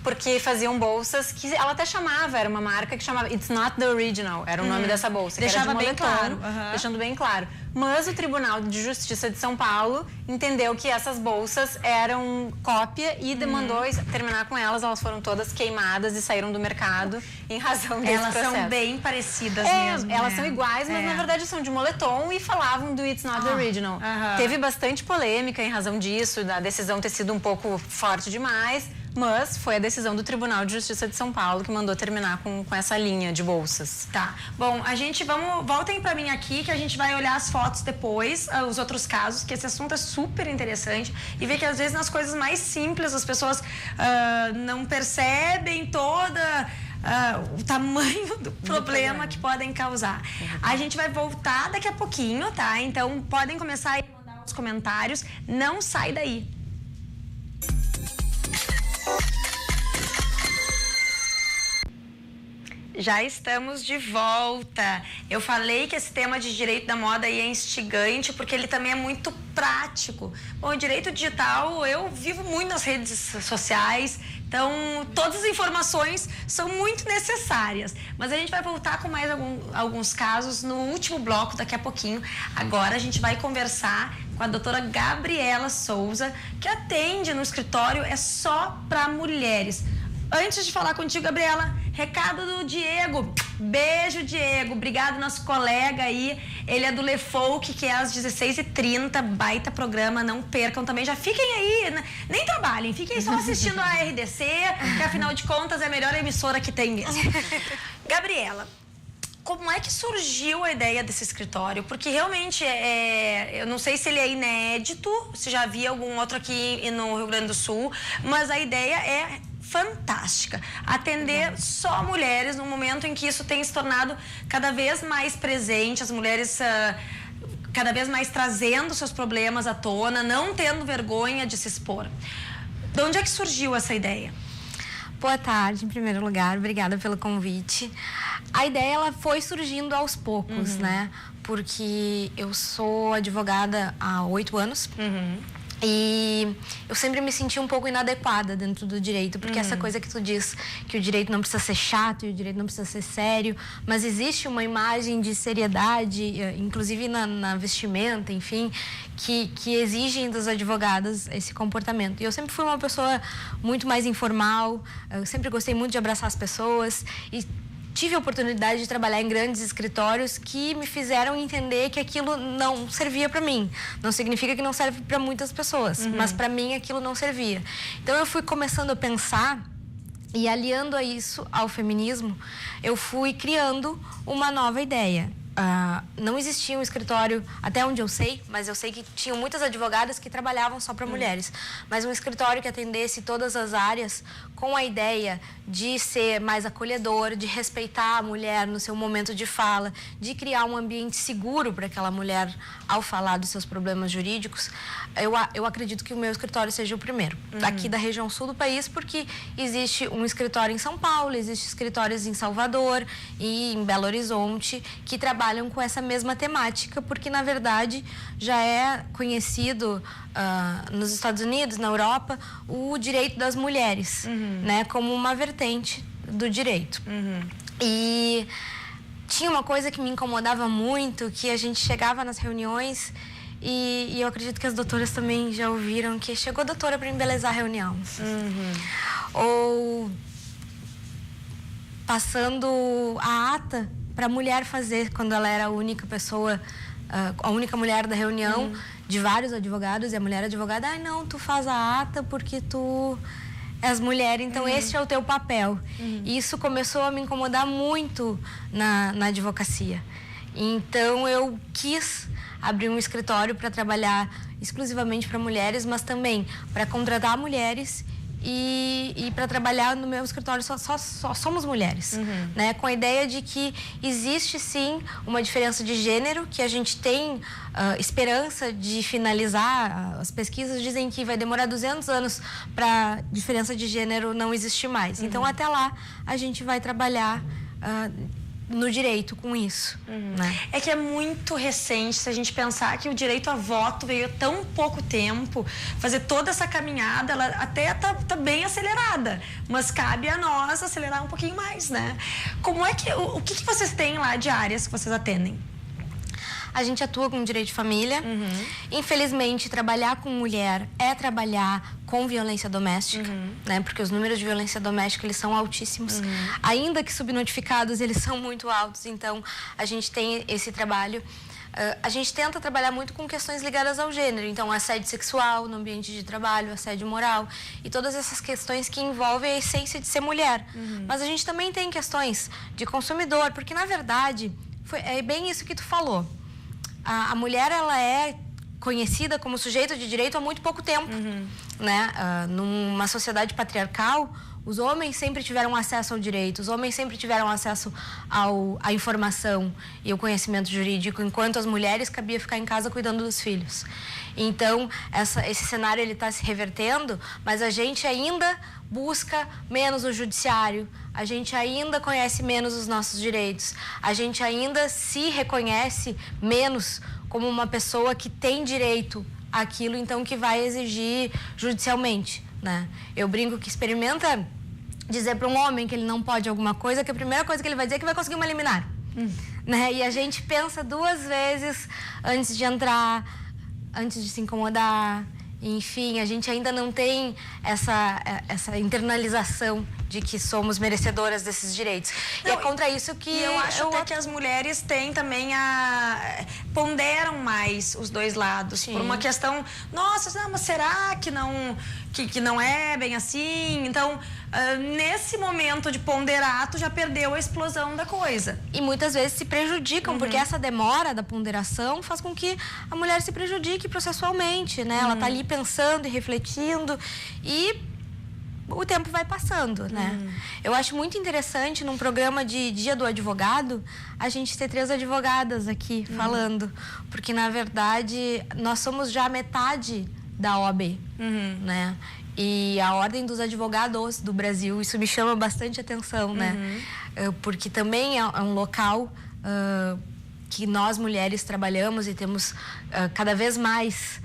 porque faziam bolsas que ela até chamava, era uma marca que chamava It's Not The Original, era o nome dessa bolsa. Deixava que era de moletom, bem claro. Deixando bem claro. Mas o Tribunal de Justiça de São Paulo entendeu que essas bolsas eram cópia e demandou terminar com elas. Elas foram todas queimadas e saíram do mercado em razão desse processo. Elas são bem parecidas mesmo. Elas são iguais, mas na verdade são de moletom e falavam do It's Not The Original. Teve bastante polêmica em razão disso, da decisão ter sido um pouco forte demais. Mas foi a decisão do Tribunal de Justiça de São Paulo que mandou terminar com essa linha de bolsas. Tá. Bom, voltem pra mim aqui que a gente vai olhar as fotos depois, os outros casos, que esse assunto é super interessante e ver que às vezes nas coisas mais simples as pessoas não percebem o tamanho do problema que podem causar. A gente vai voltar daqui a pouquinho, tá? Então podem começar a mandar os comentários. Não sai daí. Já estamos de volta. Eu falei que esse tema de direito da moda aí é instigante porque ele também é muito prático. Bom, direito digital, eu vivo muito nas redes sociais, então todas as informações são muito necessárias. Mas a gente vai voltar com mais alguns casos no último bloco daqui a pouquinho. Agora a gente vai conversar com a doutora Gabriela Souza, que atende no escritório, é só para mulheres. Antes de falar contigo, Gabriela, recado do Diego. Beijo, Diego. Obrigado, nosso colega aí. Ele é do Le Folk, que é às 16h30. Baita programa, não percam também. Já fiquem aí, né? Nem trabalhem, fiquem só assistindo a RDC, que afinal de contas é a melhor emissora que tem mesmo. Gabriela, como é que surgiu a ideia desse escritório? Porque realmente, eu não sei se ele é inédito, se já havia algum outro aqui no Rio Grande do Sul, mas a ideia é fantástica. Atender só mulheres no momento em que isso tem se tornado cada vez mais presente, as mulheres cada vez mais trazendo seus problemas à tona, não tendo vergonha de se expor. De onde é que surgiu essa ideia? Boa tarde, em primeiro lugar, obrigada pelo convite. A ideia ela foi surgindo aos poucos, né? Porque eu sou advogada há 8 anos. E eu sempre me senti um pouco inadequada dentro do direito, porque essa coisa que tu diz, que o direito não precisa ser chato e o direito não precisa ser sério, mas existe uma imagem de seriedade, inclusive na vestimenta, enfim, que exigem das advogadas esse comportamento. E eu sempre fui uma pessoa muito mais informal, eu sempre gostei muito de abraçar as pessoas e tive a oportunidade de trabalhar em grandes escritórios que me fizeram entender que aquilo não servia para mim. Não significa que não serve para muitas pessoas, mas para mim aquilo não servia. Então eu fui começando a pensar e aliando a isso ao feminismo, eu fui criando uma nova ideia. Não existia um escritório, até onde eu sei, mas eu sei que tinham muitas advogadas que trabalhavam só para mulheres, mas um escritório que atendesse todas as áreas com a ideia de ser mais acolhedor, de respeitar a mulher no seu momento de fala, de criar um ambiente seguro para aquela mulher ao falar dos seus problemas jurídicos. Eu acredito que o meu escritório seja o primeiro, aqui da região sul do país, porque existe um escritório em São Paulo, existe escritórios em Salvador e em Belo Horizonte que trabalham com essa mesma temática, porque na verdade já é conhecido nos Estados Unidos, na Europa, o direito das mulheres, né, como uma vertente do direito. E tinha uma coisa que me incomodava muito, que a gente chegava nas reuniões e eu acredito que as doutoras também já ouviram, que chegou a doutora para embelezar a reunião. Ou passando a ata para a mulher fazer, quando ela era a única pessoa, a única mulher da reunião, de vários advogados, e a mulher advogada, ai não, tu faz a ata porque tu és mulher, então este é o teu papel. E isso começou a me incomodar muito na advocacia. Então eu quis abrir um escritório para trabalhar exclusivamente para mulheres, mas também para contratar mulheres e para trabalhar no meu escritório só somos mulheres, né? Com a ideia de que existe sim uma diferença de gênero, que a gente tem esperança de finalizar. As pesquisas dizem que vai demorar 200 anos para diferença de gênero não existir mais. Então até lá a gente vai trabalhar no direito com isso, né? É que é muito recente, se a gente pensar que o direito a voto veio há tão pouco tempo, fazer toda essa caminhada, ela até tá bem acelerada, mas cabe a nós acelerar um pouquinho mais, né? Como é que, o que vocês têm lá de áreas que vocês atendem? A gente atua com direito de família. Infelizmente, trabalhar com mulher é trabalhar com violência doméstica, né? Porque os números de violência doméstica, eles são altíssimos. Ainda que subnotificados, eles são muito altos. Então, a gente tem esse trabalho. A gente tenta trabalhar muito com questões ligadas ao gênero. Então, assédio sexual no ambiente de trabalho, assédio moral e todas essas questões que envolvem a essência de ser mulher. Mas a gente também tem questões de consumidor, porque, na verdade, é bem isso que tu falou. A mulher, ela é conhecida como sujeito de direito há muito pouco tempo, né? Numa sociedade patriarcal, os homens sempre tiveram acesso ao direito, os homens sempre tiveram acesso à informação e ao conhecimento jurídico, enquanto as mulheres cabia ficar em casa cuidando dos filhos. Então, esse cenário ele está se revertendo, mas a gente ainda busca menos o judiciário, a gente ainda conhece menos os nossos direitos, a gente ainda se reconhece menos como uma pessoa que tem direito àquilo, então que vai exigir judicialmente, né? Eu brinco que experimenta dizer para um homem que ele não pode alguma coisa, que a primeira coisa que ele vai dizer é que vai conseguir uma liminar, né? E a gente pensa 2 vezes antes de entrar, antes de se incomodar. Enfim, a gente ainda não tem essa internalização de que somos merecedoras desses direitos. Não, e é contra isso que eu acho até que as mulheres têm também ponderam mais os dois lados. Sim. Por uma questão, nossa, mas será que não é bem assim? Então, nesse momento de ponderar, tu já perdeu a explosão da coisa. E muitas vezes se prejudicam, porque essa demora da ponderação faz com que a mulher se prejudique processualmente, né? Ela tá ali pensando e refletindo e o tempo vai passando, né? Eu acho muito interessante, num programa de Dia do Advogado, a gente ter 3 advogadas aqui falando, porque, na verdade, nós somos já metade da OAB, né? E a Ordem dos Advogados do Brasil, isso me chama bastante atenção, né? Porque também é um local que nós mulheres trabalhamos e temos cada vez mais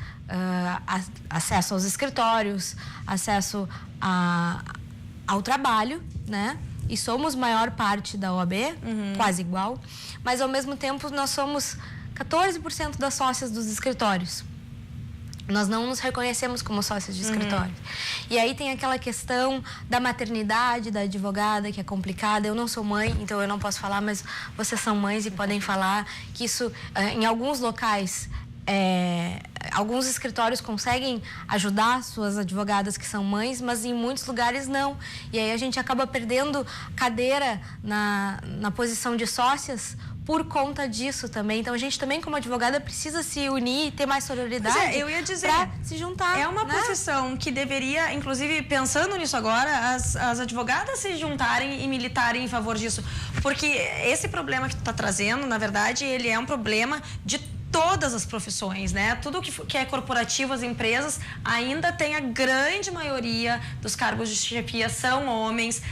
acesso aos escritórios, acesso ao trabalho, né? E somos maior parte da OAB, quase igual, mas ao mesmo tempo nós somos 14% das sócias dos escritórios. Nós não nos reconhecemos como sócias de escritório. E aí tem aquela questão da maternidade da advogada, que é complicada. Eu não sou mãe, então eu não posso falar, mas vocês são mães e podem falar que isso, em alguns locais, alguns escritórios conseguem ajudar suas advogadas que são mães, mas em muitos lugares não. E aí a gente acaba perdendo cadeira na posição de sócias por conta disso também. Então a gente também, como advogada, precisa se unir e ter mais sororidade. Eu ia dizer, pra se juntar. É uma profissão que deveria, inclusive, pensando nisso agora, as advogadas se juntarem e militarem em favor disso. Porque esse problema que tu tá trazendo, na verdade, ele é um problema de todas as profissões, né? Tudo que é corporativo, as empresas, ainda tem a grande maioria dos cargos de chefia são homens,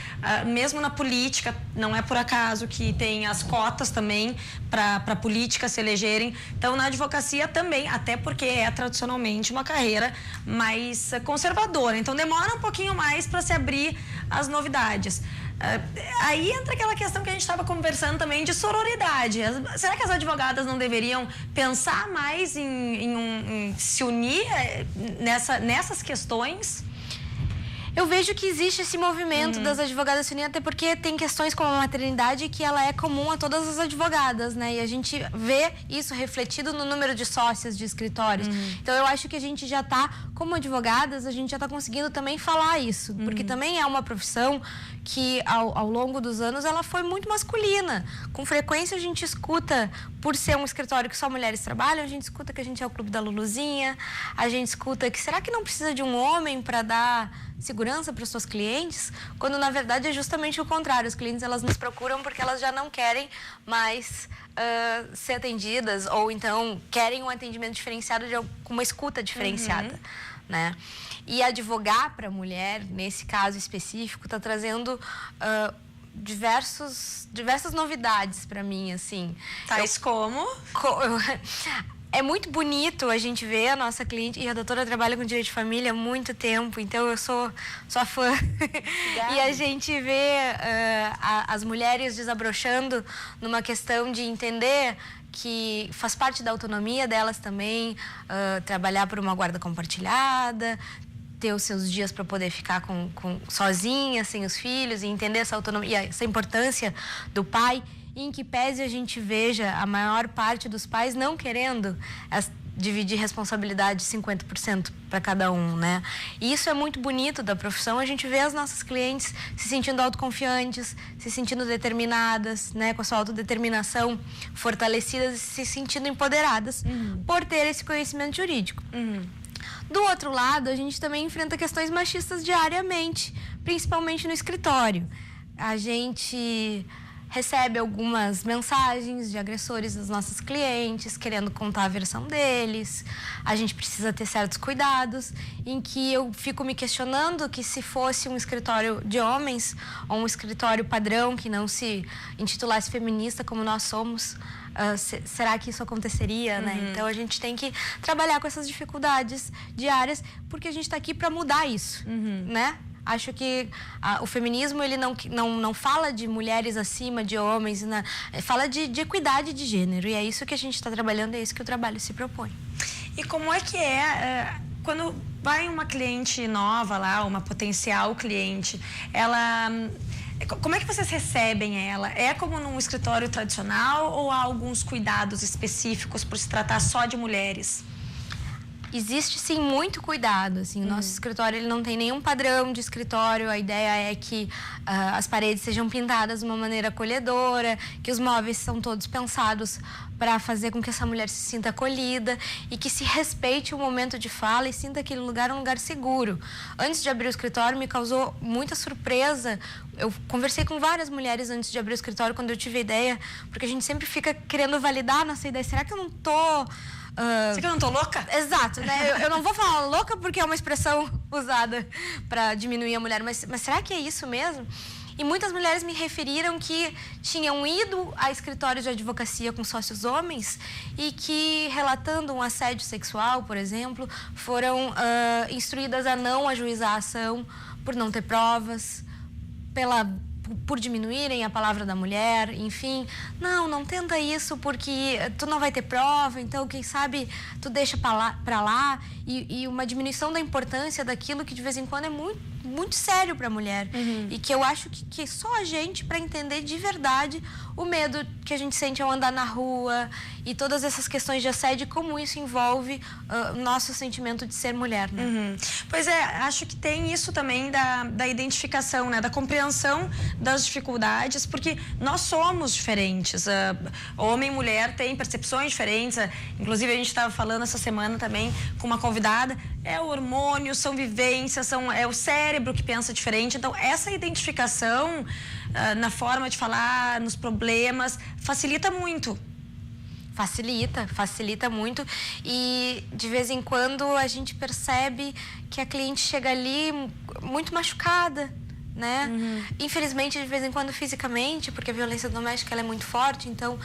mesmo na política, não é por acaso que tem as cotas também para política se elegerem. Então, na advocacia também, até porque é tradicionalmente uma carreira mais conservadora. Então, demora um pouquinho mais para se abrir as novidades. Aí entra aquela questão que a gente estava conversando também de sororidade. Será que as advogadas não deveriam pensar mais em se unir nessas questões? Eu vejo que existe esse movimento das advogadas se unirem, até porque tem questões como a maternidade que ela é comum a todas as advogadas, né? E a gente vê isso refletido no número de sócias de escritórios. Então, eu acho que a gente já está, como advogadas, a gente já está conseguindo também falar isso. Porque também é uma profissão que, ao longo dos anos, ela foi muito masculina. Com frequência, a gente escuta, por ser um escritório que só mulheres trabalham, a gente escuta que a gente é o clube da Luluzinha, a gente escuta que será que não precisa de um homem para dar segurança para os seus clientes, quando na verdade é justamente o contrário. Os clientes, elas nos procuram porque elas já não querem mais ser atendidas, ou então querem um atendimento diferenciado com uma escuta diferenciada, né? E advogar para a mulher, nesse caso específico, está trazendo diversas novidades para mim, assim. Tais como? É muito bonito a gente ver a nossa cliente, e a doutora trabalha com direito de família há muito tempo, então eu sou sua fã. E a gente vê as mulheres desabrochando numa questão de entender que faz parte da autonomia delas também, trabalhar por uma guarda compartilhada, ter os seus dias para poder ficar sozinha, sem os filhos, e entender essa autonomia, essa importância do pai. Em que pese a gente veja a maior parte dos pais não querendo dividir responsabilidade 50% para cada um, né? E isso é muito bonito da profissão. A gente vê as nossas clientes se sentindo autoconfiantes, se sentindo determinadas, né? Com a sua autodeterminação fortalecidas e se sentindo empoderadas por ter esse conhecimento jurídico. Do outro lado, a gente também enfrenta questões machistas diariamente, principalmente no escritório. A gente recebe algumas mensagens de agressores das nossas clientes, querendo contar a versão deles. A gente precisa ter certos cuidados, em que eu fico me questionando que se fosse um escritório de homens, ou um escritório padrão, que não se intitulasse feminista como nós somos, será que isso aconteceria, né? Então, a gente tem que trabalhar com essas dificuldades diárias, porque a gente está aqui para mudar isso, né? Acho que o feminismo, ele não fala de mulheres acima de homens, fala de equidade de gênero. E é isso que a gente está trabalhando, é isso que o trabalho se propõe. E como é que quando vai uma cliente nova lá, uma potencial cliente, como é que vocês recebem ela? É como num escritório tradicional ou há alguns cuidados específicos por se tratar só de mulheres? Existe, sim, muito cuidado, assim. O nosso escritório, ele não tem nenhum padrão de escritório. A ideia é que as paredes sejam pintadas de uma maneira acolhedora, que os móveis são todos pensados para fazer com que essa mulher se sinta acolhida e que se respeite o momento de fala e sinta aquele lugar um lugar seguro. Antes de abrir o escritório, me causou muita surpresa. Eu conversei com várias mulheres antes de abrir o escritório, quando eu tive a ideia, porque a gente sempre fica querendo validar a nossa ideia. Será que eu não tô... Será que eu não tô louca? Exato, né? Eu não vou falar louca porque é uma expressão usada para diminuir a mulher, mas será que é isso mesmo? E muitas mulheres me referiram que tinham ido a escritórios de advocacia com sócios homens e que, relatando um assédio sexual, por exemplo, foram instruídas a não ajuizar a ação por não ter provas, por diminuírem a palavra da mulher, enfim. Não tenta isso porque tu não vai ter prova, então quem sabe tu deixa pra lá. E uma diminuição da importância daquilo que de vez em quando é muito sério para a mulher. E que eu acho que só a gente, para entender de verdade o medo que a gente sente ao andar na rua e todas essas questões de assédio, como isso envolve o nosso sentimento de ser mulher, né? Pois é, acho que tem isso também da identificação, né? Da compreensão das dificuldades, porque nós somos diferentes. Homem e mulher têm percepções diferentes. Inclusive, a gente estava falando essa semana também com uma convidada. É o hormônio, são vivências, é o cérebro que pensa diferente. Então, essa identificação na forma de falar, nos problemas, facilita muito. Facilita muito. E de vez em quando a gente percebe que a cliente chega ali muito machucada, né? Infelizmente, de vez em quando, fisicamente, porque a violência doméstica ela é muito forte, então...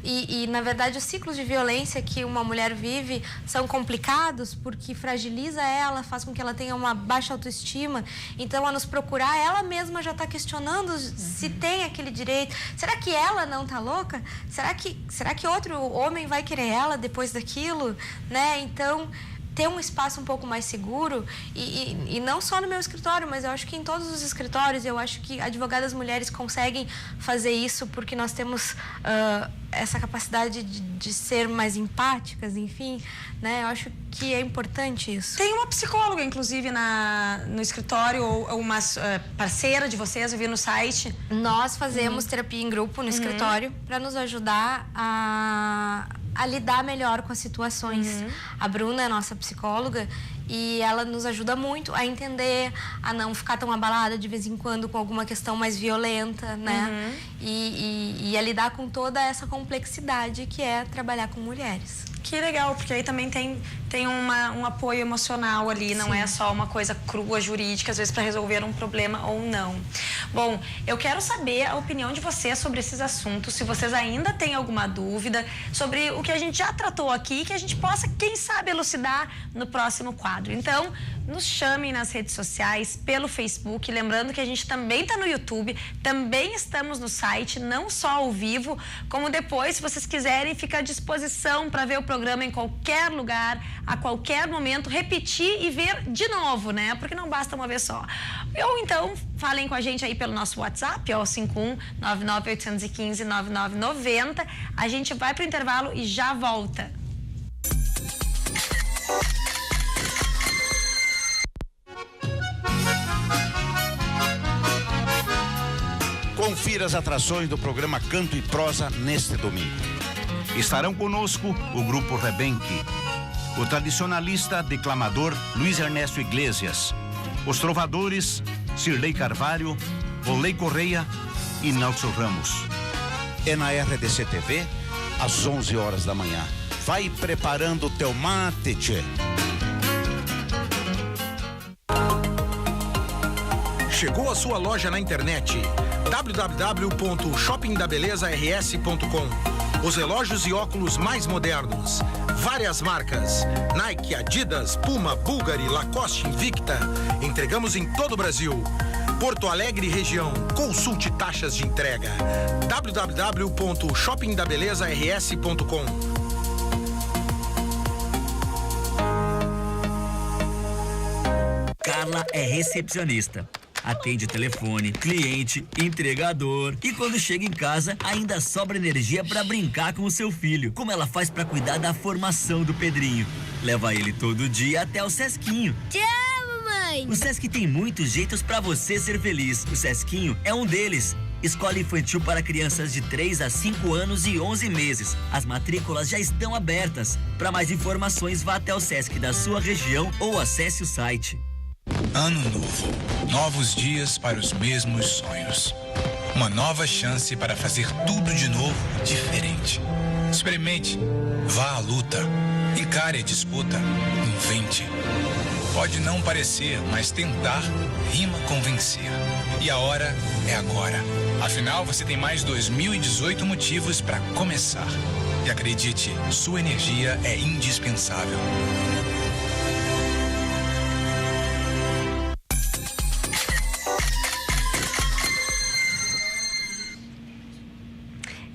E, na verdade, os ciclos de violência que uma mulher vive são complicados porque fragiliza ela, faz com que ela tenha uma baixa autoestima. Então, ao nos procurar, ela mesma já está questionando se tem aquele direito. Será que ela não está louca? Será que outro homem vai querer ela depois daquilo? Né? Então... ter um espaço um pouco mais seguro e não só no meu escritório, mas eu acho que em todos os escritórios, eu acho que advogadas mulheres conseguem fazer isso porque nós temos essa capacidade de ser mais empáticas, enfim, né? Eu acho que é importante isso. Tem uma psicóloga, inclusive, no escritório, ou uma parceira de vocês, eu vi no site. Nós fazemos terapia em grupo no escritório para nos ajudar a lidar melhor com as situações. A Bruna é nossa psicóloga e ela nos ajuda muito a entender, a não ficar tão abalada de vez em quando com alguma questão mais violenta, né? E a lidar com toda essa complexidade que é trabalhar com mulheres. Que legal, porque aí também tem um apoio emocional ali, não é só uma coisa crua, jurídica, às vezes para resolver um problema ou não. Bom, eu quero saber a opinião de vocês sobre esses assuntos, se vocês ainda têm alguma dúvida sobre o que a gente já tratou aqui, que a gente possa, quem sabe, elucidar no próximo quadro. Então, nos chamem nas redes sociais, pelo Facebook, lembrando que a gente também está no YouTube, também estamos no site, não só ao vivo, como depois, se vocês quiserem, fica à disposição para ver o programa em qualquer lugar, a qualquer momento, repetir e ver de novo, né? Porque não basta uma vez só. Ou então, falem com a gente aí pelo nosso WhatsApp, ó, 51-99815-9990. A gente vai pro intervalo e já volta. Confira as atrações do programa Canto e Prosa neste domingo. Estarão conosco o Grupo Rebenque, o tradicionalista declamador Luiz Ernesto Iglesias, os trovadores Cirlei Carvalho, Volney Correia e Nelson Ramos. É na RDC TV, às 11 horas da manhã. Vai preparando o teu mate, tchê. Chegou a sua loja na internet, www.shoppingdabelezars.com. Os relógios e óculos mais modernos, várias marcas, Nike, Adidas, Puma, Bulgari, Lacoste, Invicta. Entregamos em todo o Brasil. Porto Alegre região, consulte taxas de entrega. www.shoppingdabelezars.com. Carla é recepcionista. Atende o telefone, cliente, entregador. E quando chega em casa, ainda sobra energia para brincar com o seu filho. Como ela faz para cuidar da formação do Pedrinho? Leva ele todo dia até o Sesquinho. Te amo, mãe! O Sesc tem muitos jeitos para você ser feliz. O Sesquinho é um deles. Escola infantil para crianças de 3 a 5 anos e 11 meses. As matrículas já estão abertas. Para mais informações, vá até o Sesc da sua região ou acesse o site. Ano novo, novos dias para os mesmos sonhos. Uma nova chance para fazer tudo de novo diferente. Experimente, vá à luta, encare a disputa, invente. Pode não parecer, mas tentar rima com vencer. E a hora é agora. Afinal, você tem mais 2018 motivos para começar. E acredite, sua energia é indispensável.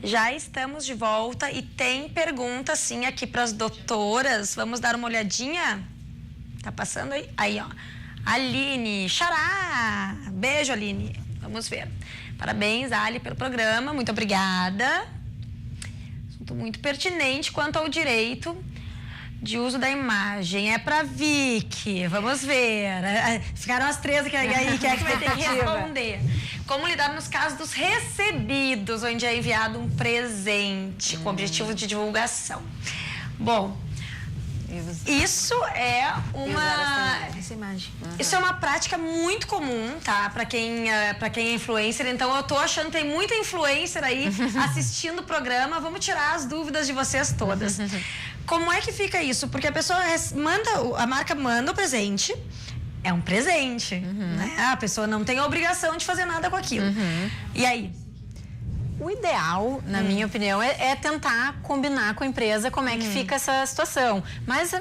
Já estamos de volta e tem pergunta sim aqui para as doutoras. Vamos dar uma olhadinha? Tá passando aí? Aí, ó. Aline, xará! Beijo, Aline. Vamos ver. Parabéns, Ali, pelo programa. Muito obrigada. Assunto muito pertinente quanto ao direito de uso da imagem. É para Vicky. Vamos ver. Ficaram as três aqui aí, que é que vai ter que responder. Como lidar nos casos dos recebidos, onde é enviado um presente com objetivo de divulgação. Bom, isso é uma prática muito comum, tá? Para quem é influencer. Então eu tô achando que tem muita influencer aí assistindo o programa. Vamos tirar as dúvidas de vocês todas. Como é que fica isso? Porque a pessoa a marca manda o presente é um presente, né? A pessoa não tem a obrigação de fazer nada com aquilo. E aí? O ideal, na minha opinião, é tentar combinar com a empresa como é que fica essa situação. Mas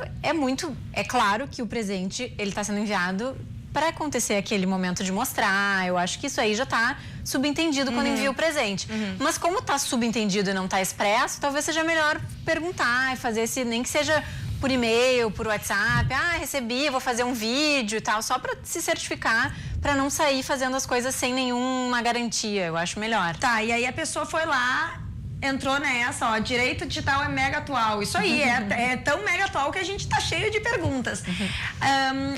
é claro que o presente, ele está sendo enviado para acontecer aquele momento de mostrar. Eu acho que isso aí já está subentendido quando envia o presente. Mas como está subentendido e não está expresso, talvez seja melhor perguntar e fazer esse, nem que seja por e-mail, por WhatsApp, recebi, vou fazer um vídeo e tal, só para se certificar, para não sair fazendo as coisas sem nenhuma garantia. Eu acho melhor. Tá, e aí a pessoa foi lá, entrou nessa, direito digital é mega atual. Isso aí, é tão mega atual que a gente tá cheio de perguntas.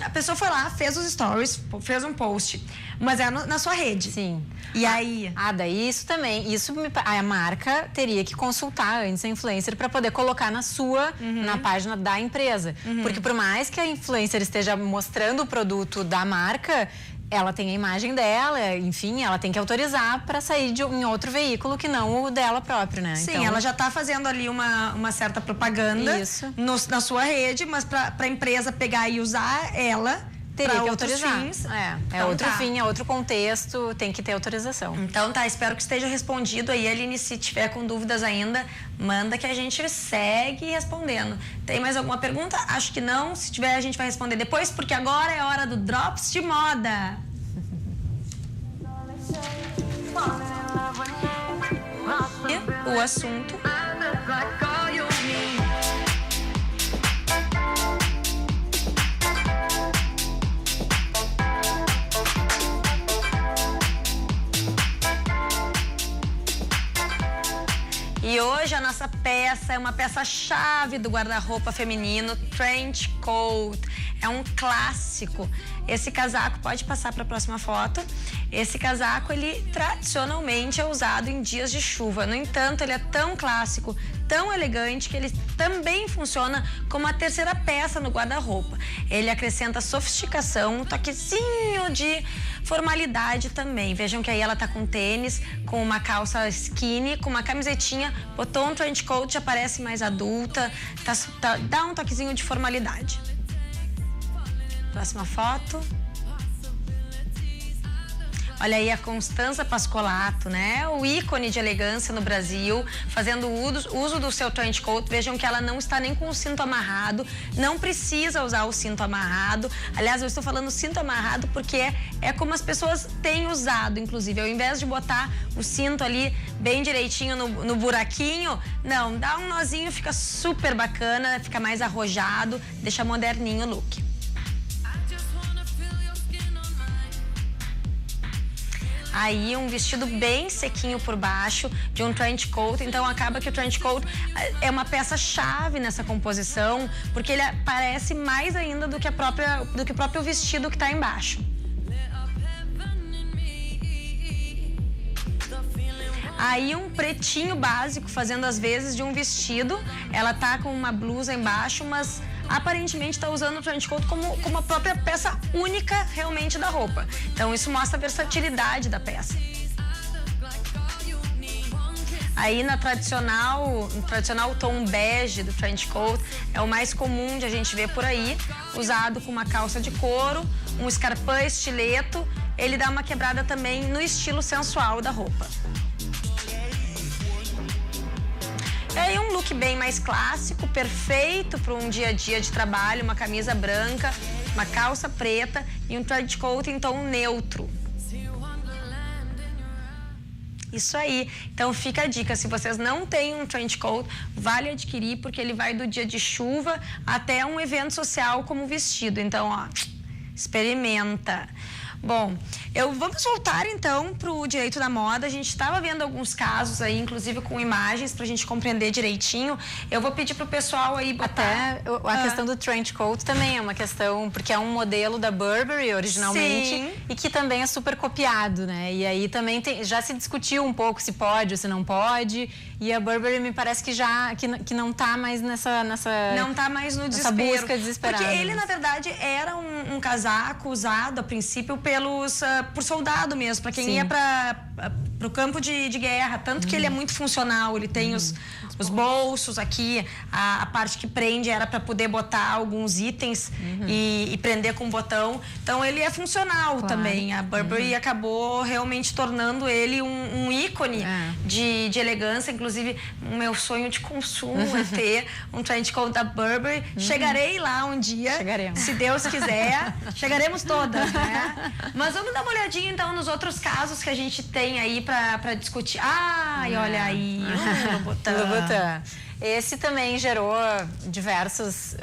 A pessoa foi lá, fez os stories, fez um post, mas é na sua rede. Sim. E aí? Daí isso também, a marca teria que consultar antes a influencer para poder colocar na página da empresa. Porque por mais que a influencer esteja mostrando o produto da marca, ela tem a imagem dela, enfim, ela tem que autorizar para sair em outro veículo que não o dela próprio, né? Sim, então, ela já está fazendo ali uma certa propaganda na sua rede, mas para a empresa pegar e usar ela, teria que autorizar. Fins. Então, outro fim, é outro contexto, tem que ter autorização. Então tá, espero que esteja respondido aí, Aline, se tiver com dúvidas ainda, manda que a gente segue respondendo. Tem mais alguma pergunta? Acho que não, se tiver a gente vai responder depois, porque agora é hora do Drops de Moda. E o assunto... E hoje a nossa peça é uma peça-chave do guarda-roupa feminino, trench coat. É um clássico. Esse casaco, pode passar para a próxima foto. Esse casaco, ele tradicionalmente é usado em dias de chuva. No entanto, ele é tão clássico, tão elegante, que ele também funciona como a terceira peça no guarda-roupa. Ele acrescenta sofisticação, um toquezinho de formalidade também. Vejam que aí ela tá com tênis, com uma calça skinny, com uma camisetinha, botou um trench coat, já parece mais adulta, dá um toquezinho de formalidade. Próxima foto. Olha aí a Constanza Pascolato, né? O ícone de elegância no Brasil, fazendo uso do seu trench coat. Vejam que ela não está nem com o cinto amarrado, não precisa usar o cinto amarrado. Aliás, eu estou falando cinto amarrado porque é como as pessoas têm usado, inclusive. Ao invés de botar o cinto ali bem direitinho no buraquinho, não, dá um nozinho, fica super bacana, fica mais arrojado, deixa moderninho o look. Aí um vestido bem sequinho por baixo de um trench coat, então acaba que o trench coat é uma peça-chave nessa composição, porque ele aparece mais ainda do que o próprio vestido que está embaixo. Aí um pretinho básico, fazendo as vezes de um vestido, ela tá com uma blusa embaixo, mas aparentemente está usando o trench coat como a própria peça única realmente da roupa. Então isso mostra a versatilidade da peça. Aí no tradicional tom bege do trench coat, é o mais comum de a gente ver por aí, usado com uma calça de couro, um escarpão estileto, ele dá uma quebrada também no estilo sensual da roupa. É aí um look bem mais clássico, perfeito para um dia a dia de trabalho, uma camisa branca, uma calça preta e um trench coat em tom neutro. Isso aí. Então fica a dica, se vocês não têm um trench coat, vale adquirir porque ele vai do dia de chuva até um evento social como vestido. Então, ó, experimenta. Bom, vamos voltar então para o direito da moda. A gente estava vendo alguns casos aí, inclusive com imagens, para a gente compreender direitinho. Eu vou pedir para o pessoal aí botar... Até a questão do trench coat também é uma questão, porque é um modelo da Burberry originalmente. Sim. E que também é super copiado, né? E aí também já se discutiu um pouco se pode ou se não pode. E a Burberry me parece que não tá mais nessa não tá mais no desespero. Busca desesperada. Porque ele, na verdade, era um casaco usado a princípio por soldado mesmo, para quem ia campo de guerra, tanto que ele é muito funcional, ele tem os bolsos aqui, a parte que prende era para poder botar alguns itens e prender com um botão, então ele é funcional também. A Burberry acabou realmente tornando ele um ícone de elegância, inclusive o meu sonho de consumo é ter um trench coat da Burberry. Chegarei lá um dia, se Deus quiser, chegaremos todas, né? Mas vamos dar uma olhadinha então nos outros casos que a gente tem aí para discutir. Ai, olha aí, o Louboutin. Esse também gerou diversas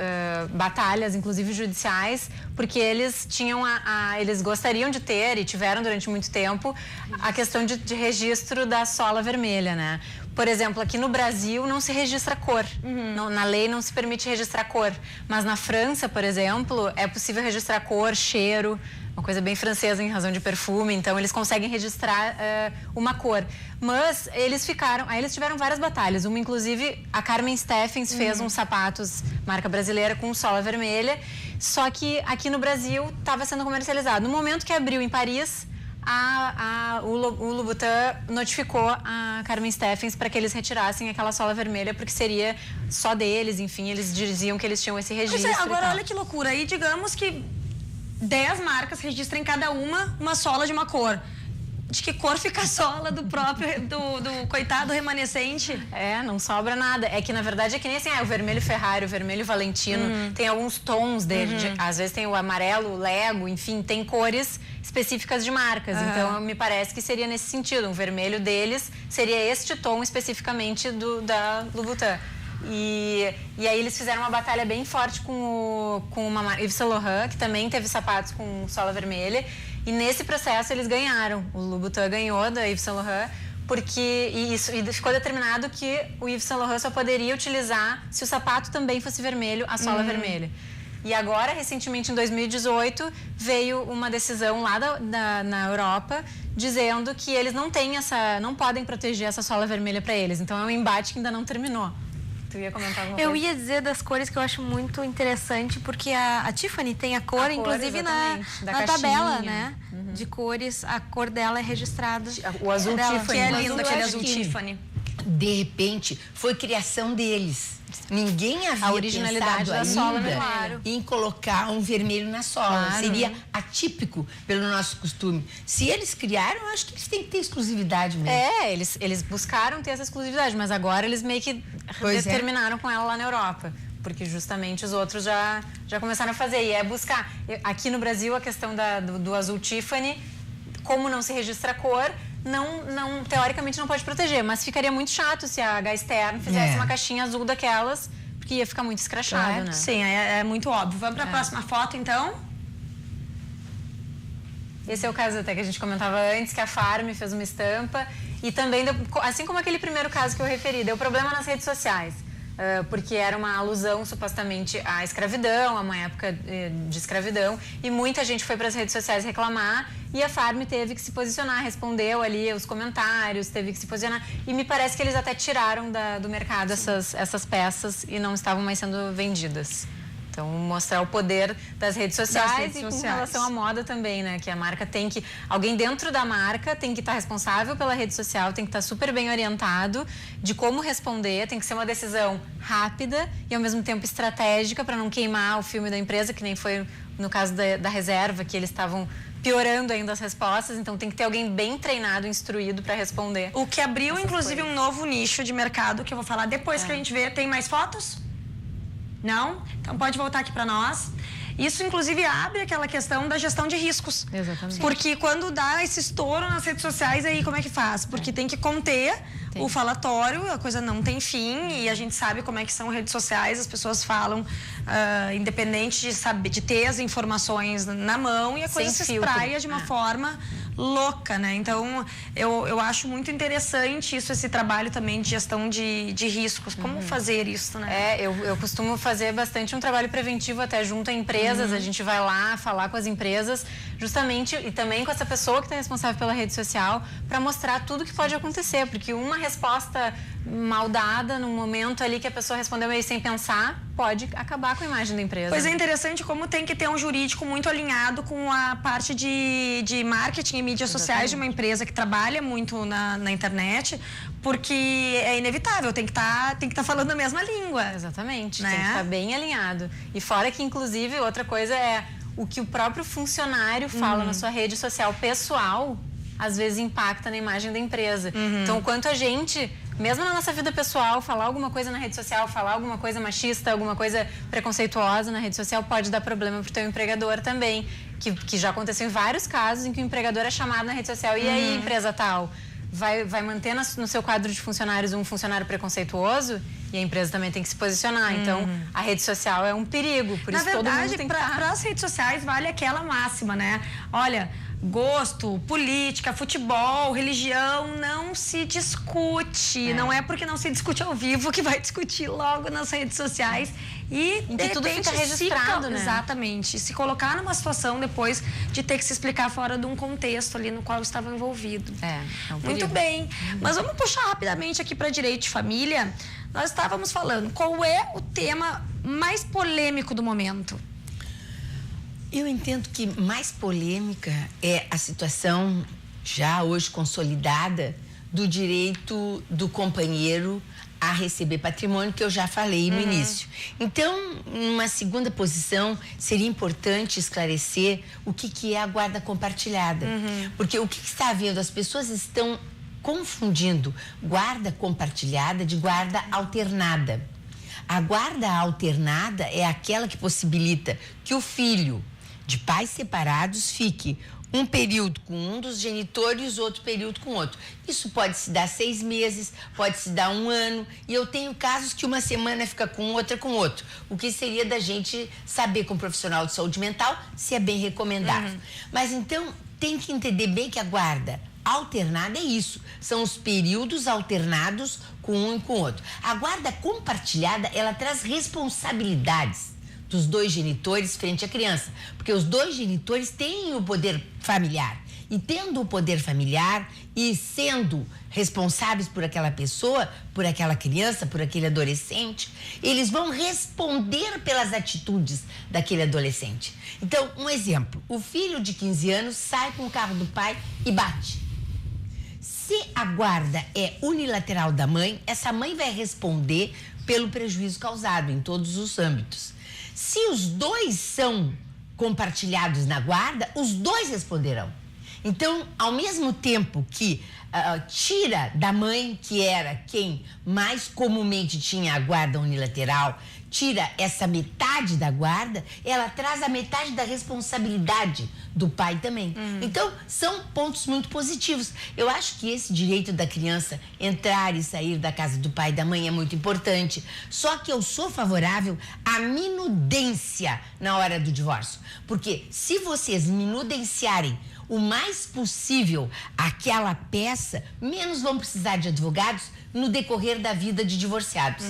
batalhas, inclusive judiciais, porque eles tinham eles gostariam de ter e tiveram durante muito tempo a questão de registro da sola vermelha, né? Por exemplo, aqui no Brasil não se registra cor. Na lei não se permite registrar cor. Mas na França, por exemplo, é possível registrar cor, cheiro, uma coisa bem francesa em razão de perfume, então eles conseguem registrar uma cor. Mas eles tiveram várias batalhas. Uma, inclusive, a Carmen Steffens fez uns sapatos, marca brasileira, com sola vermelha, só que aqui no Brasil estava sendo comercializado. No momento que abriu em Paris, o Louboutin notificou a Carmen Steffens para que eles retirassem aquela sola vermelha, porque seria só deles, enfim, eles diziam que eles tinham esse registro. Agora, olha que loucura. Aí, digamos que 10 marcas registrem cada uma sola de uma cor. De que cor fica a sola do próprio, do coitado remanescente? Não sobra nada. É que, na verdade, é que nem assim, o vermelho Ferrari, o vermelho Valentino, tem alguns tons dele. Às vezes tem o amarelo, o Lego, enfim, tem cores específicas de marcas. Então, me parece que seria nesse sentido. Um vermelho deles seria este tom especificamente da Louboutin. E aí eles fizeram uma batalha bem forte com uma Yves Saint Laurent, que também teve sapatos com sola vermelha. E nesse processo eles ganharam. O Louboutin ganhou da Yves Saint Laurent, e ficou determinado que o Yves Saint Laurent só poderia utilizar, se o sapato também fosse vermelho, a sola vermelha. E agora, recentemente, em 2018, veio uma decisão lá na Europa dizendo que eles não podem proteger essa sola vermelha para eles. Então é um embate que ainda não terminou. Tu ia comentar alguma coisa? Eu ia dizer das cores que eu acho muito interessante, porque a Tiffany tem a cor, inclusive na tabela, né? De cores, a cor dela é registrada. O azul dela, Tiffany. Que é lindo, aquele azul Tiffany. De repente, foi criação deles. Ninguém havia a originalidade da sola, claro, em colocar um vermelho na sola. Claro. Seria atípico pelo nosso costume. Se eles criaram, eu acho que eles têm que ter exclusividade mesmo. Eles buscaram ter essa exclusividade, mas agora eles meio que terminaram com ela lá na Europa. Porque justamente os outros já começaram a fazer. E é buscar. Aqui no Brasil, a questão do azul Tiffany, como não se registra a cor, teoricamente não pode proteger, mas ficaria muito chato se a Gasterno fizesse uma caixinha azul daquelas, porque ia ficar muito escrachado, né? Sim, é muito óbvio. Vamos para a próxima foto, então? Esse é o caso até que a gente comentava antes, que a Farm fez uma estampa e também, assim como aquele primeiro caso que eu referi, deu problema nas redes sociais. Porque era uma alusão supostamente à escravidão, a uma época de escravidão, e muita gente foi para as redes sociais reclamar e a Farm teve que se posicionar, respondeu ali os comentários, teve que se posicionar, e me parece que eles até tiraram do mercado essas peças e não estavam mais sendo vendidas. Então, mostrar o poder das redes sociais e com relação à moda também, né? Que a marca tem que... Alguém dentro da marca tem que estar responsável pela rede social, tem que estar super bem orientado de como responder, tem que ser uma decisão rápida e, ao mesmo tempo, estratégica para não queimar o filme da empresa, que nem foi no caso da Reserva, que eles estavam piorando ainda as respostas, então tem que ter alguém bem treinado, instruído para responder. O que abriu, inclusive, um novo nicho de mercado, que eu vou falar depois que a gente vê. Tem mais fotos? Não? Então pode voltar aqui para nós. Isso, inclusive, abre aquela questão da gestão de riscos. Exatamente. Porque quando dá esse estouro nas redes sociais, aí como é que faz? Porque tem que conter o falatório, a coisa não tem fim, e a gente sabe como é que são redes sociais, as pessoas falam independente de saber, de ter as informações na mão, e a coisa se espraia de uma forma louca, né? Então, eu acho muito interessante isso, esse trabalho também de gestão de riscos. Como fazer isso, né? Eu costumo fazer bastante um trabalho preventivo até junto a empresas. A gente vai lá falar com as empresas, justamente, e também com essa pessoa que está responsável pela rede social, para mostrar tudo que pode acontecer, porque uma resposta mal dada, num momento ali que a pessoa respondeu meio sem pensar, pode acabar com a imagem da empresa. Pois é interessante como tem que ter um jurídico muito alinhado com a parte de marketing e mídias sociais de uma empresa que trabalha muito na internet, porque é inevitável, tem que estar falando a mesma língua. Exatamente, né? Tem que estar bem alinhado. E fora que, inclusive, outra coisa é o que o próprio funcionário fala na sua rede social pessoal, às vezes impacta na imagem da empresa. Então, quanto a gente, mesmo na nossa vida pessoal, falar alguma coisa na rede social, falar alguma coisa machista, alguma coisa preconceituosa na rede social, pode dar problema pro teu empregador também. Que já aconteceu em vários casos em que o empregador é chamado na rede social. E aí, empresa tal, vai manter no seu quadro de funcionários um funcionário preconceituoso? E a empresa também tem que se posicionar. Então, a rede social é um perigo. Por isso, todo mundo tem que estar... Para as redes sociais, vale aquela máxima, né? Olha... Gosto, política, futebol, religião, não se discute. Não é porque não se discute ao vivo que vai discutir logo nas redes sociais. E de repente, tudo fica registrado, né? Exatamente. Se colocar numa situação depois de ter que se explicar fora de um contexto ali no qual estava envolvido. É um perigo. Muito bem. Mas vamos puxar rapidamente aqui para direito de família. Nós estávamos falando, qual é o tema mais polêmico do momento? Eu entendo que mais polêmica é a situação já hoje consolidada do direito do companheiro a receber patrimônio, que eu já falei no início. Então, numa segunda posição, seria importante esclarecer o que é a guarda compartilhada. Porque o que está havendo? As pessoas estão confundindo guarda compartilhada de guarda alternada. A guarda alternada é aquela que possibilita que o filho de pais separados fique um período com um dos genitores, outro período com outro. Isso pode se dar 6 meses, pode se dar 1 ano, e eu tenho casos que uma semana fica com outra com outro. O que seria da gente saber com um profissional de saúde mental se é bem recomendável. Mas então tem que entender bem que a guarda alternada é isso, são os períodos alternados com um e com o outro. A guarda compartilhada, ela traz responsabilidades dos 2 genitores frente à criança, porque os 2 genitores têm o poder familiar, e tendo o poder familiar e sendo responsáveis por aquela pessoa, por aquela criança, por aquele adolescente, eles vão responder pelas atitudes daquele adolescente. Então, um exemplo, o filho de 15 anos sai com o carro do pai e bate. Se a guarda é unilateral da mãe, essa mãe vai responder pelo prejuízo causado em todos os âmbitos. Se os 2 são compartilhados na guarda, os 2 responderão. Então, ao mesmo tempo que tira da mãe, que era quem mais comumente tinha a guarda unilateral, tira essa metade da guarda, ela traz a metade da responsabilidade do pai também. Então, são pontos muito positivos. Eu acho que esse direito da criança entrar e sair da casa do pai e da mãe é muito importante. Só que eu sou favorável à minudência na hora do divórcio. Porque se vocês minudenciarem o mais possível aquela peça, menos vão precisar de advogados no decorrer da vida de divorciados.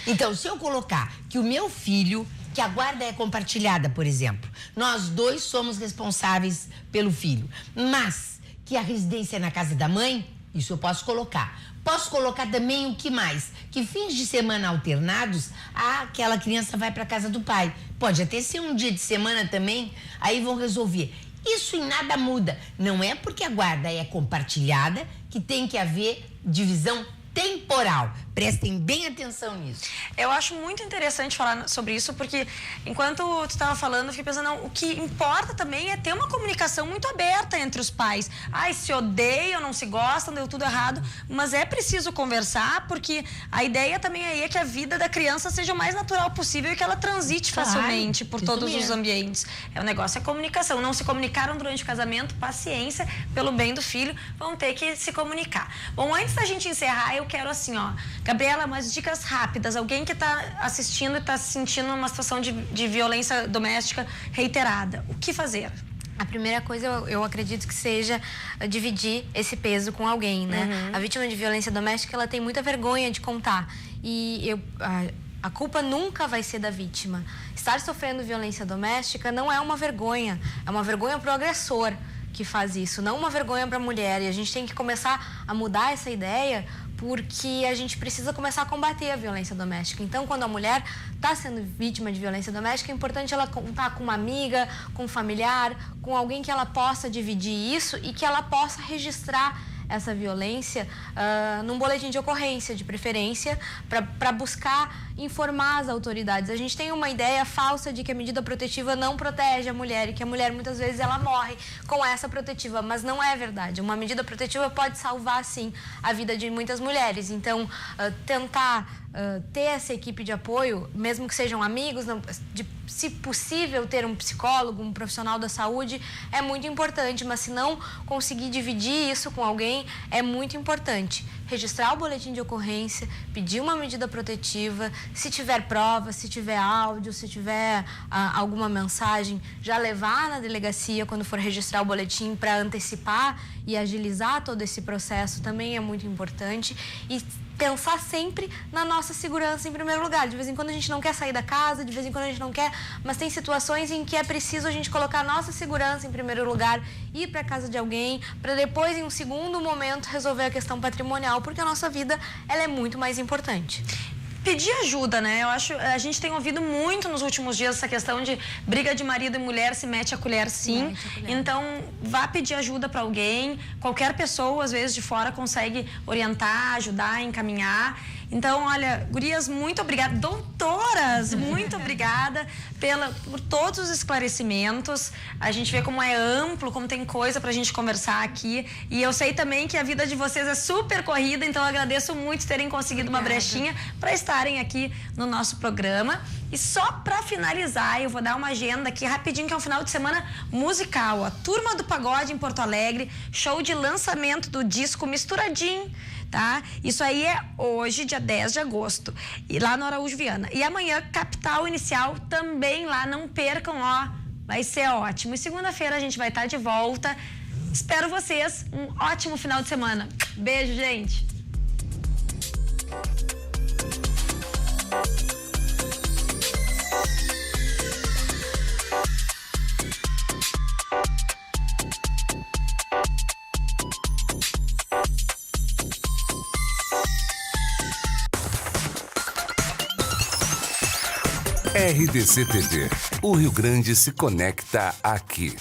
Então, se eu colocar que o meu filho, que a guarda é compartilhada, por exemplo, nós 2 somos responsáveis pelo filho, mas que a residência é na casa da mãe, isso eu posso colocar. Posso colocar também o que mais? Que fins de semana alternados, aquela criança vai para a casa do pai. Pode até ser um dia de semana também, aí vão resolver. Isso em nada muda. Não é porque a guarda é compartilhada que tem que haver divisão temporal. Prestem bem atenção nisso. Eu acho muito interessante falar sobre isso, porque enquanto tu estava falando, eu fiquei pensando, não, o que importa também é ter uma comunicação muito aberta entre os pais. Ai, se odeiam, não se gostam, deu tudo errado, mas é preciso conversar, porque a ideia também aí é que a vida da criança seja o mais natural possível e que ela transite facilmente por todos os ambientes. O negócio é comunicação. Não se comunicaram durante o casamento, paciência, pelo bem do filho, vão ter que se comunicar. Bom, antes da gente encerrar, eu quero assim, ó, Gabriela, umas dicas rápidas. Alguém que está assistindo e está se sentindo numa situação de violência doméstica reiterada. O que fazer? A primeira coisa, eu acredito que seja dividir esse peso com alguém, né? A vítima de violência doméstica, ela tem muita vergonha de contar. E a culpa nunca vai ser da vítima. Estar sofrendo violência doméstica não é uma vergonha. É uma vergonha para o agressor que faz isso, não uma vergonha para a mulher. E a gente tem que começar a mudar essa ideia, porque a gente precisa começar a combater a violência doméstica. Então, quando a mulher está sendo vítima de violência doméstica, é importante ela contar com uma amiga, com um familiar, com alguém que ela possa dividir isso e que ela possa registrar essa violência num boletim de ocorrência, de preferência, para buscar informar as autoridades. A gente tem uma ideia falsa de que a medida protetiva não protege a mulher e que a mulher muitas vezes ela morre com essa protetiva, mas não é verdade. Uma medida protetiva pode salvar, sim, a vida de muitas mulheres. Então, tentar ter essa equipe de apoio, mesmo que sejam amigos, se possível ter um psicólogo, um profissional da saúde, é muito importante, mas se não conseguir dividir isso com alguém, é muito importante. Registrar o boletim de ocorrência, pedir uma medida protetiva, se tiver prova, se tiver áudio, se tiver alguma mensagem, já levar na delegacia quando for registrar o boletim para antecipar e agilizar todo esse processo também é muito importante. E pensar sempre na nossa segurança em primeiro lugar. De vez em quando a gente não quer sair da casa, de vez em quando a gente não quer, mas tem situações em que é preciso a gente colocar a nossa segurança em primeiro lugar, ir para a casa de alguém, para depois, em um segundo momento, resolver a questão patrimonial, porque a nossa vida, ela é muito mais importante. Pedir ajuda, né? Eu acho, a gente tem ouvido muito nos últimos dias essa questão de briga de marido e mulher, se mete a colher, sim. Então, vá pedir ajuda para alguém. Qualquer pessoa, às vezes, de fora consegue orientar, ajudar, encaminhar. Então, olha, gurias, muito obrigada. Doutoras, muito obrigada por todos os esclarecimentos. A gente vê como é amplo, como tem coisa pra gente conversar aqui. E eu sei também que a vida de vocês é super corrida, então eu agradeço muito terem conseguido uma brechinha para estarem aqui no nosso programa. E só para finalizar, eu vou dar uma agenda aqui rapidinho, que é um final de semana musical. A Turma do Pagode em Porto Alegre, show de lançamento do disco Misturadinho. Tá? Isso aí é hoje, dia 10 de agosto, e lá no Araújo Viana. E amanhã, Capital Inicial, também lá, não percam, ó, vai ser ótimo. E segunda-feira a gente vai estar de volta. Espero vocês, um ótimo final de semana. Beijo, gente! RDC TV. O Rio Grande se conecta aqui.